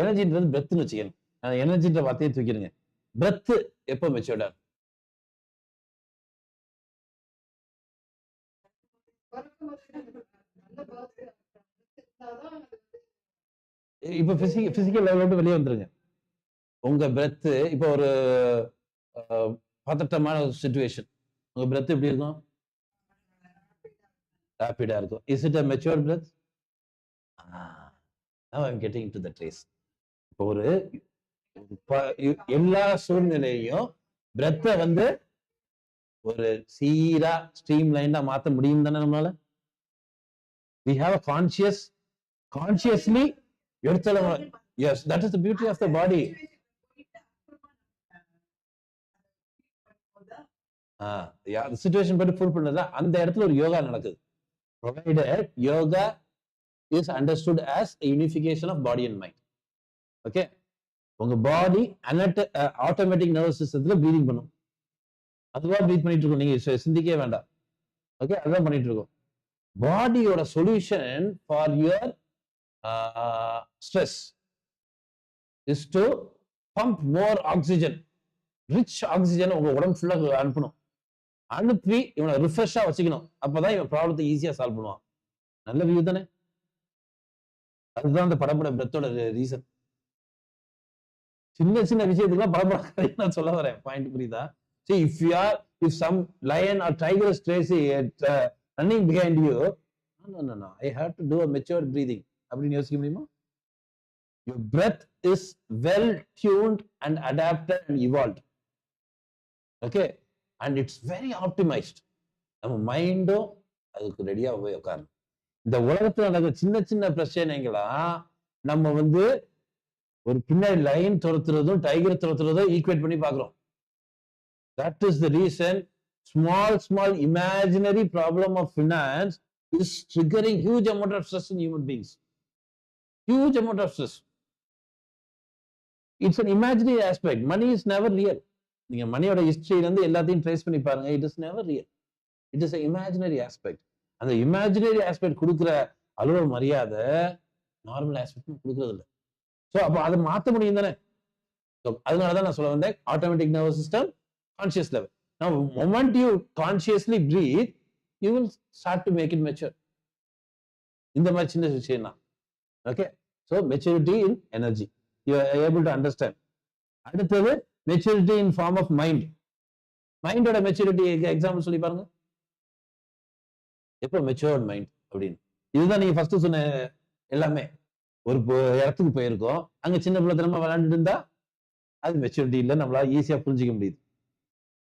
எனர்ஜின்றது பிரெத்னு வச்சுக்கணும். எனர்ஜின்ற வார்த்தையை தூக்கிடுங்க. பிரெத் எப்போ மெச்சூர்டா? இப்ப பிசிக்கல் லெவல் விட்டு வெளியே வந்துருங்க. உங்க பிரெத் இப்ப ஒரு பதட்டமான சிச்சுவேஷன், உங்க பிரெத் எப்படி இருக்கும்? ரேபிடா இருக்கும். Is it a matured breath? Now I'm getting into the trace. இப்போ ஒரு எல்லா சூழ்நிலையும் பிரெத்தை வந்து ஒரு சீரா ஸ்ட்ரீம் லைனா மாத்த முடியும் தானே நம்மளால? We have a consciously எடுத்தல. Yes, that is the beauty of the body. The situation படி ஃபுல் பண்ணதா அந்த இடத்துல ஒரு யோகா நடக்குது. Provided yoga is understood as a unification of body and mind. Okay, உங்க பாடி ஆட்டோமேட்டிக் நர்வஸ் சிஸ்டத்துல ப்ரீதிங் பண்ணும். அதுவா ப்ரீத் பண்ணிட்டு இருக்கோம், நீங்க சிந்திக்கவே வேண்டாம். ஓகே, அதுதான் பண்ணிட்டு இருக்கோம். பாடியோட solution for your stress is to pump more oxygen, rich oxygen உங்க உடம்பு ஃபுல்லா அனுப்பணும். அனுப்பி இவனை ரிஃப்ரெஷ்ஷா வச்சுக்கணும். அப்பதான் இவன் ப்ராப்ளத்தை ஈஸியா சால்வ் பண்ணுவான். நல்ல வியூ தானே? அதுதான் அந்த படப்பட பிரெத்தோட ரீசன். சின்ன சின்ன விஷயத்துக்குலாம் படப்பட நான் சொல்ல வரேன். பாயிண்ட் புரியுதா? See, if some lion or tiger is running behind you, no, I have to do a matured breathing. அப்படின்னு யோசிக்க முடியுமா? Your breath is well tuned and adapted and evolved. Okay, and it's very optimized. நம்ம மைண்டும் அதுக்கு ரெடியா போய் உட்காரணும். இந்த உலகத்துல நடக்கிற சின்ன சின்ன பிரச்சனைகளா நம்ம வந்து ஒரு பின்னாடி லைன் துரத்துறதும் டைகர் துரத்துறதும் ஈக்குவேட் பண்ணி பாக்குறோம். That is the reason small imaginary problem of finance is triggering huge amount of stress in human beings. Huge amount of stress. It's an imaginary aspect. Money is never real. நீங்க மணியோட ஹிஸ்டரியில இருந்து எல்லாத்தையும் trace பண்ணி பாருங்க. It is never real. It is imaginary aspect. அந்த imaginary aspect கொடுக்குற அளவு மரியாதை நார்மல் ஆஸ்பெக்ட் கொடுக்கறது இல்லை. ஸோ அப்போ அதை மாற்ற முடியும் தானே. ஸோ அதனாலதான் நான் சொல்ல வந்தேன் automatic nervous system, conscious level. Now, moment you consciously breathe, you will start to make it mature. இந்த மாதிரி சின்ன விஷயம் தான். Okay, so maturity in energy, you are able to understand. அடுத்தது maturity in form of mind. மைண்டோட maturity example சொல்லி பாருங்க. எப்போ மெச்சூர்ட் மைண்ட் அப்படின்னு, இதுதான் நீங்க ஃபர்ஸ்ட் சொன்ன எல்லாமே. ஒரு இடத்துக்கு போயிருக்கோம், அங்க சின்ன பிள்ளை தினமா விளையாண்டுட்டு இருந்தா அது மெச்சூரிட்டி இல்லை, நம்மளால ஈஸியா புரிஞ்சிக்க முடியுது.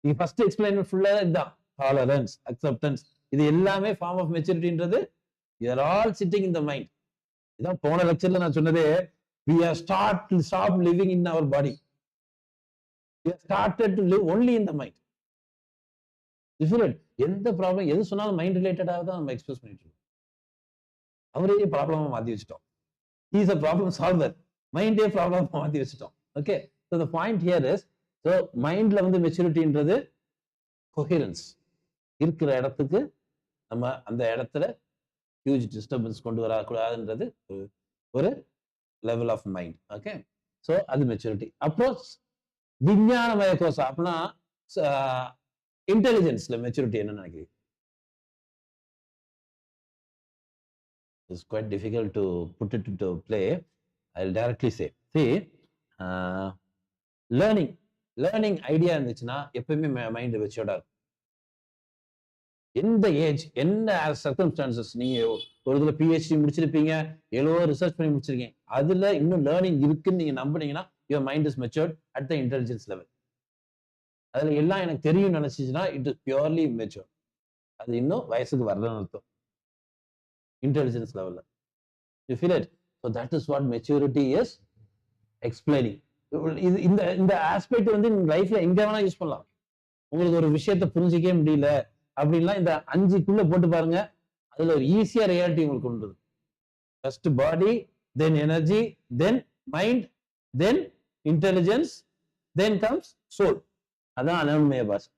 நீங்க ஃபர்ஸ்ட் எக்ஸ்பிளைன் ஃபுல்லா இதுதான், டாலரன்ஸ், அக்செப்டன்ஸ், இது எல்லாமே ஃபார்ம் ஆஃப் மெச்சூரிட்டின்றது. You are all sitting in the mind. இதான் போன லெக்சர்ல நான் சொன்னதே, we have stop living in our body. We have started to live only in the mind. எந்த ப்ராப்ளம் எது சொன்னாலும் மைண்ட் ரிலேட்டடாக தான் நம்ம எக்ஸ்பிரஸ் பண்ணிட்டு இருக்கோம். அவரே ப்ராப்ளமா மாத்தி வச்சுட்டோம். He is a problem solver. மைண்டே ப்ராப்ளம் மாத்தி வச்சுட்டோம். Okay, so the point here is, so மைண்ட்ல வந்து மெச்சூரிட்டின்றது கோஹெரன்ஸ். இருக்கிற இடத்துக்கு நம்ம அந்த இடத்துல ஹியூஜ் டிஸ்டர்பன்ஸ் கொண்டு வரக்கூடாதுன்றது ஒரு level of mind. Okay, so அது மெச்சூரிட்டி. அப்போ விஞ்ஞானமய கோஷம் அப்படின்னா இன்டெலிஜென்ஸ்ல மெச்சூரிட்டி என்ன நினைக்கிறீங்க? It's quite difficult to put it into play. I'll directly say, see, learning idea இருந்துச்சுன்னா எப்பயுமே மைண்ட் மெச்சூர்டா இருக்கும். எந்த ஏஜ், என்ன சர்க்கம்ஸ்டான்சஸ், நீங்க ஒரு இதுல பிஹெச்டி முடிச்சிருப்பீங்க, எவ்வளோ ரிசர்ச் பண்ணி முடிச்சிருக்கீங்க, அதுல இன்னும் லேர்னிங் இருக்குன்னு நீங்க நம்புனீங்கன்னா your mind is matured at the intelligence level. அதுல எல்லாம் எனக்கு தெரியும் நினைச்சிச்சுன்னா இட் இஸ் பியூர்லி மெச்சூர். அது இன்னும் வயசுக்கு வரலன்னு அர்த்தம். இன்டெலிஜென்ஸ் லெவல்ல you feel it. So that is what maturity is explaining. இது இந்த ஆஸ்பெக்ட் வந்து லைஃப்ல எங்க வேணா யூஸ் பண்ணலாம். உங்களுக்கு ஒரு விஷயத்த புரிஞ்சிக்கவே முடியல அப்படின்லாம் இந்த 5க்குள்ள போட்டு பாருங்க, அதுல ஒரு ஈஸியா ரியாலிட்டி உங்களுக்கு உண்டு. ஃபர்ஸ்ட் பாடி, தென் எனர்ஜி, தென் மைண்ட், தென் இன்டெலிஜென்ஸ், தென் கம்ஸ் சோல். அதான் அனன்மய பாஷை.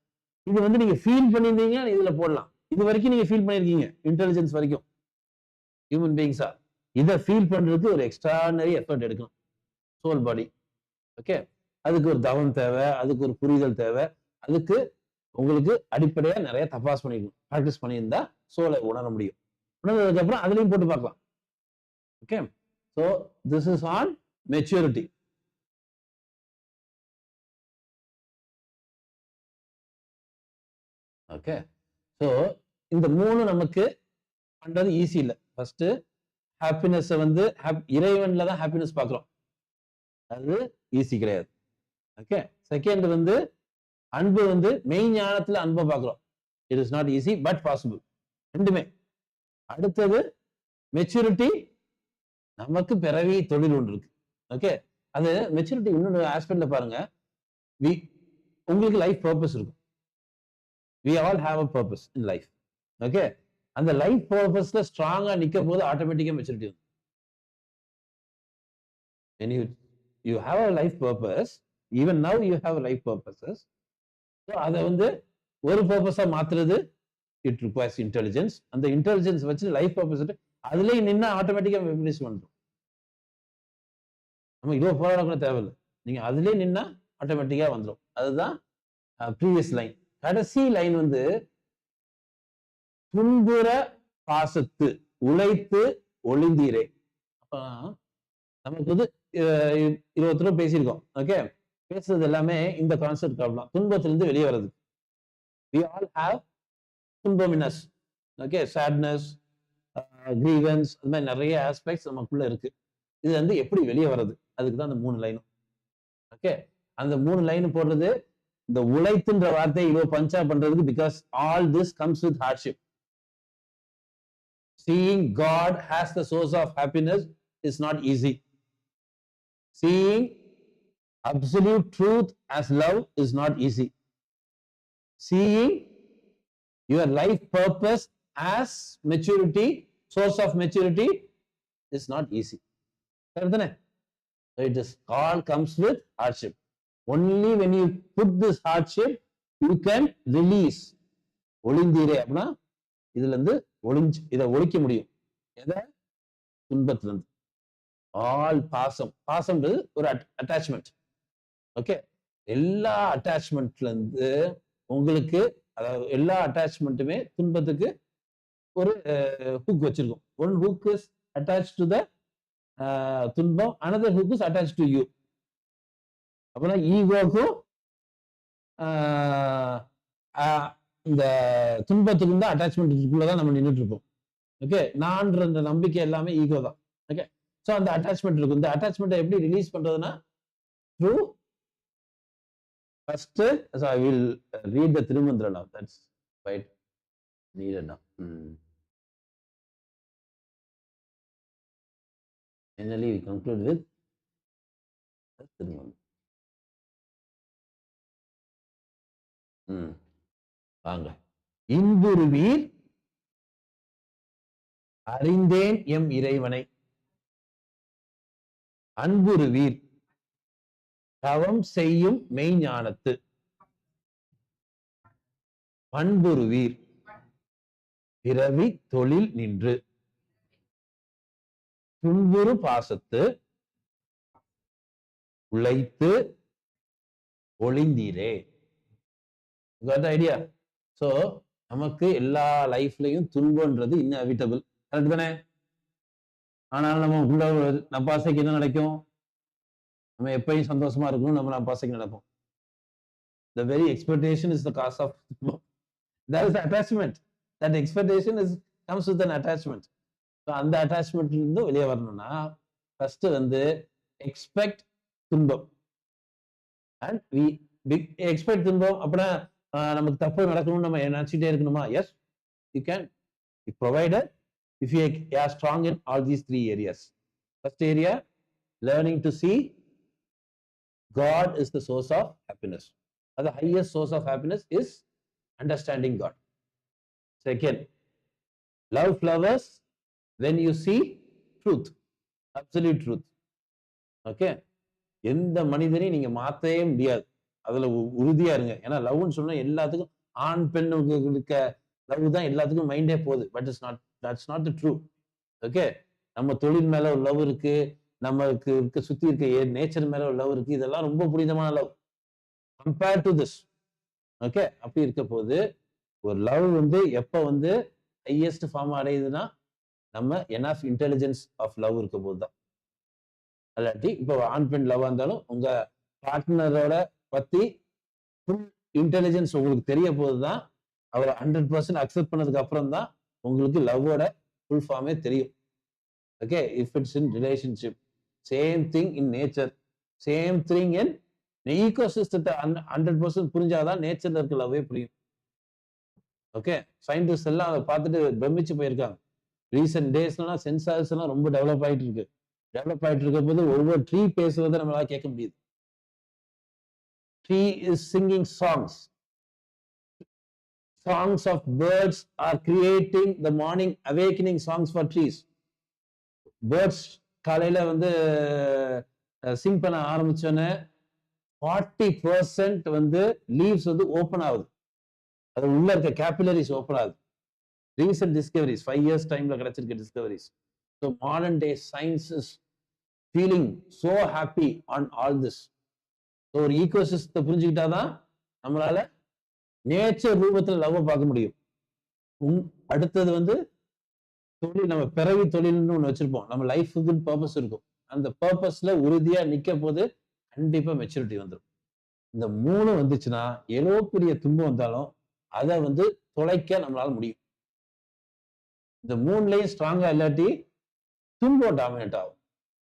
இது வந்து நீங்க ஃபீல் பண்ணியிருந்தீங்கன்னா இதுல போடலாம். இது வரைக்கும் நீங்க ஃபீல் பண்ணிருக்கீங்க, இன்டெலிஜென்ஸ் வரைக்கும் ஹியூமன் பீயிங்ஸா. இதை ஃபீல் பண்றதுக்கு ஒரு எக்ஸ்ட்ரானரி எஃபர்ட் எடுக்கணும், சோல் பாடி. ஓகே, அதுக்கு ஒரு தவம் தேவை, அதுக்கு ஒரு புரிதல் தேவை, அதுக்கு உங்களுக்கு அடிப்படையா நிறைய தபாஸ் பண்ணிக்கணும். ப்ராக்டிஸ் பண்ணியிருந்தா சோலை உணர முடியும். உணர்ந்ததுக்கு அப்புறம் அதுலயும் போட்டு பார்க்கலாம். Okay, so this is on maturity. Okay, so இந்த 3 நமக்கு பண்றது ஈஸி இல்லை. ஃபர்ஸ்ட் ஹாப்பினஸ் வந்து இறைவன்ல தான் ஹாப்பினஸ் பார்க்குறோம், அது ஈஸி கிடையாது. ஓகே, செகண்ட் வந்து அன்பு வந்து மெய் ஞானத்துல அன்பை பார்க்கிறோம், it is not easy but possible, ரெண்டுமே. அடுத்தது மெச்சூரிட்டி, நமக்கு பிறவி தொழில் ஒன்று இருக்கு. ஓகே, அது மெச்சூரிட்டி இன்னொரு ஆஸ்பெக்ட்ல பாருங்க, உங்களுக்கு லைஃப் பர்பஸ் இருக்கும். we all have a purpose in life. Okay, அந்த லைஃப் பர்பஸ்ல ஸ்ட்ராங்கா நிக்க போது ஆட்டோமேட்டிக்கா மெச்சூரிட்டி வரும். when you have a life purpose, even now you have life purposes. So அதை வந்து ஒரு பர்பஸா மாத்துறது, இட் ரிக்வயர்ஸ் இன்டெலிஜென்ஸ். அந்த இன்டெலிஜென்ஸ் வச்சு லைஃப் பர்பஸ் அதுலயே நின்னா ஆட்டோமேட்டிக்கா மெமரிஸ் வந்துடும். நம்ம இவ்வளோ போராட கூட தேவையில்லை, நீங்க அதுலயே நின்னா ஆட்டோமேட்டிக்கா வந்துடும். அதுதான் ப்ரீவியஸ் லைன். கடைசி லைன் வந்து துன்புற பாசத்து உழைத்து ஒளிந்தீரே. அப்ப நமக்கு வந்து 20 ரூபா பேசியிருக்கோம். ஓகே, பேசுறது எல்லாமே இந்த கான்செப்ட் ப்ராப்ளம், துன்பத்திலிருந்து வெளியே வர்றது. we all have துன்பம் in us. Okay, sadness, grievance, அது மாதிரி நிறைய ஆஸ்பெக்ட்ஸ் நமக்குள்ள இருக்கு. இது வந்து எப்படி வெளியே வர்றது, அதுக்கு தான் அந்த 3 லைனும். ஓகே, அந்த 3 லைன் போடுறது, இந்த உழைத்துன்ற வார்த்தையை இவ்வளவு பஞ்சா பண்றதுக்கு, because all this comes with hardship. seeing God as the source of happiness is not easy. seeing absolute truth as love is not easy. seeing your life purpose as maturity, source of maturity is not easy. So it is all comes with hardship. Only when you put this hardship, you can release. ஒளிந்தீரே அப்படின்னா இதுல இருந்து இதை ஒழிக்க முடியும். எதை? துன்பத்துல இருந்து. All பாசம்ன்றது ஒரு attachment. Okay, எல்லா அட்டாச்மெண்ட்ல இருந்து உங்களுக்கு, அதாவது எல்லா அட்டாச்மெண்ட்டுமே துன்பத்துக்கு ஒரு ஹூக் வச்சிருக்கும். One hook is attach to the துன்பம், another hook is attached to you. அப்பனா ஈகோக்கும் இந்த துன்பத்துக்கும் தான் அட்டாச்மெண்ட்டுக்குள்ளதான் நம்ம நின்றுட்டு இருப்போம். ஓகே, நான்ற நம்பிக்கை எல்லாமே ஈகோ தான். ஓகே, ஸோ அந்த அட்டாச்மெண்ட் இருக்கும். இந்த அட்டாச்மெண்ட்டை எப்படி ரிலீஸ் பண்றதுன்னா through first, so I will read the Thirumanthiram now. That's quite needed now. Finally, we conclude with Thirumanthiram. வாங்க. இன்புறுவீர் அறிந்தேன் எம் இறைவனை, அன்புறுவீர் தவம் செய்யும் மெய்ஞானத்து, பண்புறுவீர் பிறவி தொழில் நின்று, துன்புறு பாசத்து உழைத்து ஒளிந்தீரே. ஐடியா? சோ நமக்கு எல்லா லைஃப்லயும் துன்பம்ன்றது இன்னெவிட்டபிள், கரெக்ட் தானே? ஆனால் நம்ம உள்ள நப்பாசைக்கு என்ன நடக்கும்? நம்ம எப்பயும் சந்தோஷமா இருக்கணும், நம்ம நப்பாசைக்கு நடக்கும். The very expectation is the cause of that is attachment. That expectation comes with an attachment. So அந்த அட்டாச்மெண்ட்ல இருந்து வெளியே வரணும்னா ஃபர்ஸ்ட் வந்து எக்ஸ்பெக்ட் துன்பம். அண்ட் வி எக்ஸ்பெக்ட் துன்பம் அப்படின்னா நமக்கு தப்பு நடக்கணும்னு நம்ம நினைச்சிட்டே இருக்கணுமா? Yes, you can, provided if you are strong in all these three areas. First area, learning to see God is the source of happiness. The highest source of happiness is understanding God. Second, love flowers when you see truth, absolute truth. Okay, எந்த மனிதனையும் நீங்க மாத்தவே முடியாது, அதுல உறுதியா இருங்க. ஏன்னா லவ்னு சொன்னா எல்லாத்துக்கும் ஆண் பெண்ணுக்கு இருக்க லவ் தான் எல்லாத்துக்கும் மைண்டே போகுது. But it's not, that's not the true. Okay, நம்ம தொழில் மேல ஒரு லவ் இருக்கு, நமக்கு இருக்க சுத்தி இருக்க நேச்சர் மேல ஒரு லவ் இருக்கு. இதெல்லாம் ரொம்ப புனிதமான love compared to this. Okay, அப்படி இருக்க போது ஒரு லவ் வந்து எப்ப வந்து ஹையஸ்ட் ஃபார்ம் அடையுதுன்னா நம்ம எனஃப் இன்டெலிஜென்ஸ் ஆஃப் லவ் இருக்க போது தான். அல்லாட்டி இப்போ ஆண் பெண் லவ்வா இருந்தாலும் உங்க பார்ட்னரோட பத்தி ஃபுல் இன்டெலிஜென்ஸ் உங்களுக்கு தெரிய போதுதான், அவரை 100% அக்செப்ட் பண்ணதுக்கு அப்புறம் தான் உங்களுக்கு லவ்வோட ஃபுல் ஃபார்மே தெரியும். Okay, if it's in relationship, same thing in nature, same thing in ஈகோசிஸ்டத்தை 100% புரிஞ்சாதான் நேச்சர்ல இருக்க லவ்வே புரியும். ஓகே, சயின்டிஸ்ட் எல்லாம் அதை பார்த்துட்டு பிரமிச்சு போயிருக்காங்க. ரீசெண்ட் டேஸ்லாம் சென்சார்ஸ் எல்லாம் ரொம்ப டெவலப் ஆயிட்டு இருக்கு. டெவலப் ஆயிட்டு இருக்க போது ஒவ்வொரு ட்ரீ பேசுறதை நம்மளால கேட்க முடியுது. Tree is singing songs. Songs of birds are creating the morning awakening songs for trees. Birds காலையில வந்து சிங் பண்ண ஆரம்பிச்சோன்னே 40% வந்து லீவ்ஸ் வந்து ஓப்பன் ஆகுது. அது உள்ள இருக்க கேபிலரிஸ் ஓப்பன் ஆகுது. ரீசன்ட் டிஸ்கவரிஸ், 5 years டைம்ல கிடைச்சிருக்க discoveries. So modern day science is feeling so happy on all this. So ஒரு ஈகோசிஸ்டத்தை புரிஞ்சுக்கிட்டாதான் நம்மளால நேச்சர் ரூபத்துல லவ் பார்க்க முடியும். அடுத்தது வந்து தொழில், நம்ம பிறவி தொழில்னு ஒண்ணு வச்சிருப்போம். நம்ம லைஃபுக்கு பர்பஸ் இருக்கும். அந்த பர்பஸ்ல உறுதியா நிக்க போது கண்டிப்பா மெச்சூரிட்டி வந்துடும். இந்த 3 வந்துச்சுன்னா எவ்வளோ பெரிய துன்பம் வந்தாலும் அதை வந்து தொலைக்க நம்மளால முடியும். இந்த 3லயும் ஸ்ட்ராங்கா இல்லாட்டி துன்பம் டாமினேட் ஆகும்.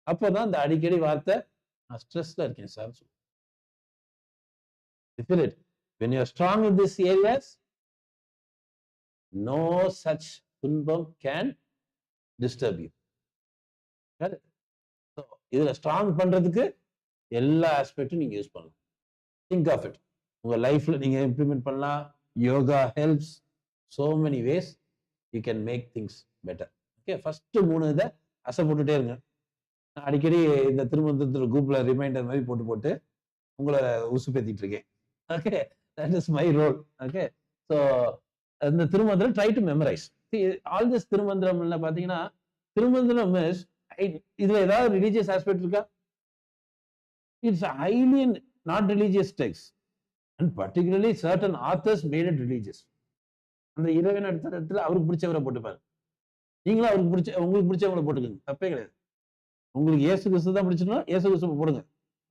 அப்போதான் இந்த அடிக்கடி வார்த்தை நான் ஸ்ட்ரெஸ்ல இருக்கேன் sir. When you are strong in these areas, no such துன்பம் can disturb you. So, இதுல ஸ்ட்ராங் பண்றதுக்கு எல்லா ஆஸ்பெக்டும் நீங்க யூஸ் பண்ணலாம். Think of it. உங்க லைஃப்ல நீங்க இம்ப்ளிமெண்ட் பண்ணலாம். Yoga helps, so many ways you can make things better. Okay, first 3 இதை அசை போட்டுட்டே இருங்க. நான் அடிக்கடி இந்த திருமணத்தில் குரூப்ல ரிமைண்டர் மாதிரி போட்டு உங்களை உசுப்பேத்திட்டு இருக்கேன். Okay, that is my role. Okay, so இந்த Thirumanthiram try to memorize. All this திருமந்திரம்ல பார்த்தீங்கன்னா திருமந்திரம் இஸ் இதுல ஏதாவது ரிலீஜியஸ் ஆஸ்பெக்ட் இருக்கா? It's highly not religious text and particularly certain authors made it religious. அந்த இறைவன் அடுத்த இடத்துல அவருக்கு பிடிச்சவரை போட்டுப்பாரு. நீங்களும் அவருக்கு உங்களுக்கு பிடிச்சவங்களை போட்டுக்கோங்க, தப்பே கிடையாது. உங்களுக்கு இயேசு கிறிஸ்து தான் பிடிச்சனா இயேசு கிறிஸ்து போடுங்க,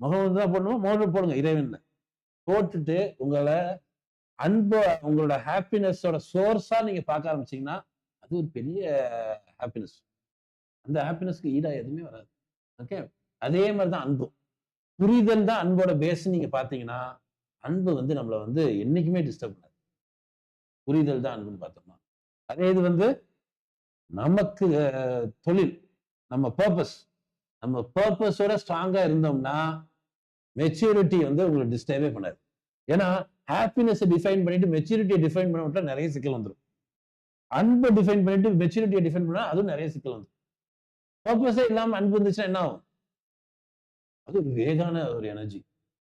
முகமது தான் போடணுமோ முகமது போடுங்க. இறைவன்ல போட்டுட்டு உங்களை அன்பு உங்களோட ஹாப்பினஸோட சோர்ஸா நீங்க பார்க்க ஆரம்பிச்சீங்கன்னா அது ஒரு பெரிய ஹாப்பினஸ். அந்த ஹாப்பினஸ்க்கு ஈடா எதுவுமே வராது. ஓகே, அதே மாதிரிதான் அன்பு. புரிதல் தான் அன்போட பேஸ். நீங்க பாத்தீங்கன்னா அன்பு நம்மளை என்னைக்குமே டிஸ்டர்ப் பண்ணாது. புரிதல் தான் அன்புன்னு பார்த்தோம்னா, அதே இது நமக்கு தொழில், நம்ம பர்பஸோட ஸ்ட்ராங்கா இருந்தோம்னா மெச்சூரிட்டி உங்களுக்கு டிஸ்டர்பே பண்ணாது. ஏன்னா ஹாப்பினஸ் டிஃபைன் பண்ணிட்டு மெச்சூரிட்டியை டிஃபைன் பண்ண விட்டா நிறைய சிக்கல் வந்துடும். அன்பை டிஃபைன் பண்ணிட்டு மெச்சூரிட்டியை டிஃபைன் பண்ணா அதுவும் நிறைய சிக்கல் வந்துடும். பர்பஸே இல்லாம அன்பு இருந்துச்சுன்னா என்ன ஆகும்? அது ஒரு வேகான ஒரு எனர்ஜி.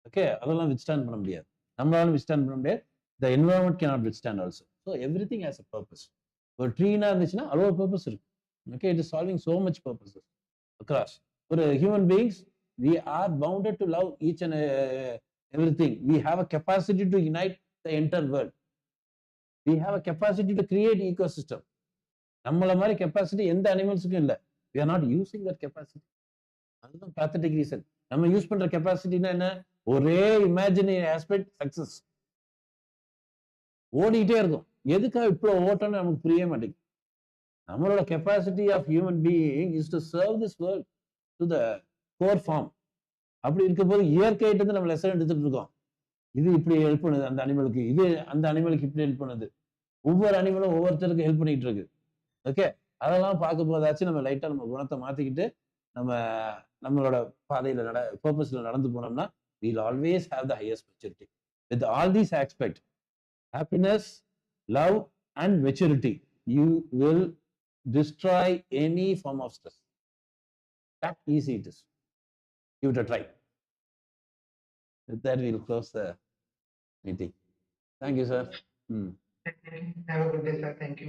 ஓகே, அதெல்லாம் வித்ஸ்டாண்ட் பண்ண முடியாது. நம்மளால வித்ஸ்டாண்ட் பண்ண முடியாது. The environment cannot withstand also. So everything has a purpose. ஒரு ட்ரீனா இருந்துச்சுன்னா அது ஒரு பர்பஸ் இருக்கு. Okay, it is solving so much purposes across. ஒரு human beings, we are bounded to love each and everything. We have a capacity to unite the entire world. We have a capacity to create ecosystem. நம்மள மாதிரி capacity எந்த அனிமல்ஸுக்கும் இல்லை. We are not using that capacity. அதுதான் pathetic reason. நம்ம use பண்ற கெப்பாசிட்டினா என்ன? ஒரே imaginary aspect success. ஓடிக்கிட்டே இருக்கும். எதுக்காக இவ்வளவு ஓட்டம்னு நமக்கு புரிய மாட்டேங்குது. நம்மளோட capacity of human being is to serve this world to the core form. அப்படி இருக்கும்போது இயற்கையிட்டு நம்ம லெசன் எடுத்துட்டு இருக்கோம். இது இப்படி ஹெல்ப் பண்ணுது அந்த அனிமலுக்கு, இது அந்த அனிமலுக்கு இப்படி ஹெல்ப் பண்ணுது. ஒவ்வொரு அனிமலும் ஒவ்வொருத்தருக்கு ஹெல்ப் பண்ணிட்டு இருக்கு. ஓகே, அதெல்லாம் பார்க்கும் போதாச்சும் நம்ம லைட்டா நம்ம குணத்தை மாத்திக்கிட்டு நம்மளோட பாதையில பர்பஸ்ல நடந்து போனோம்னா we'll always have the highest maturity. With all these aspects, happiness, love and maturity, you will destroy any form of stress. That easy it is. Give it a try. With that we'll close the meeting. Thank you, sir. Have a good day, sir. Thank you.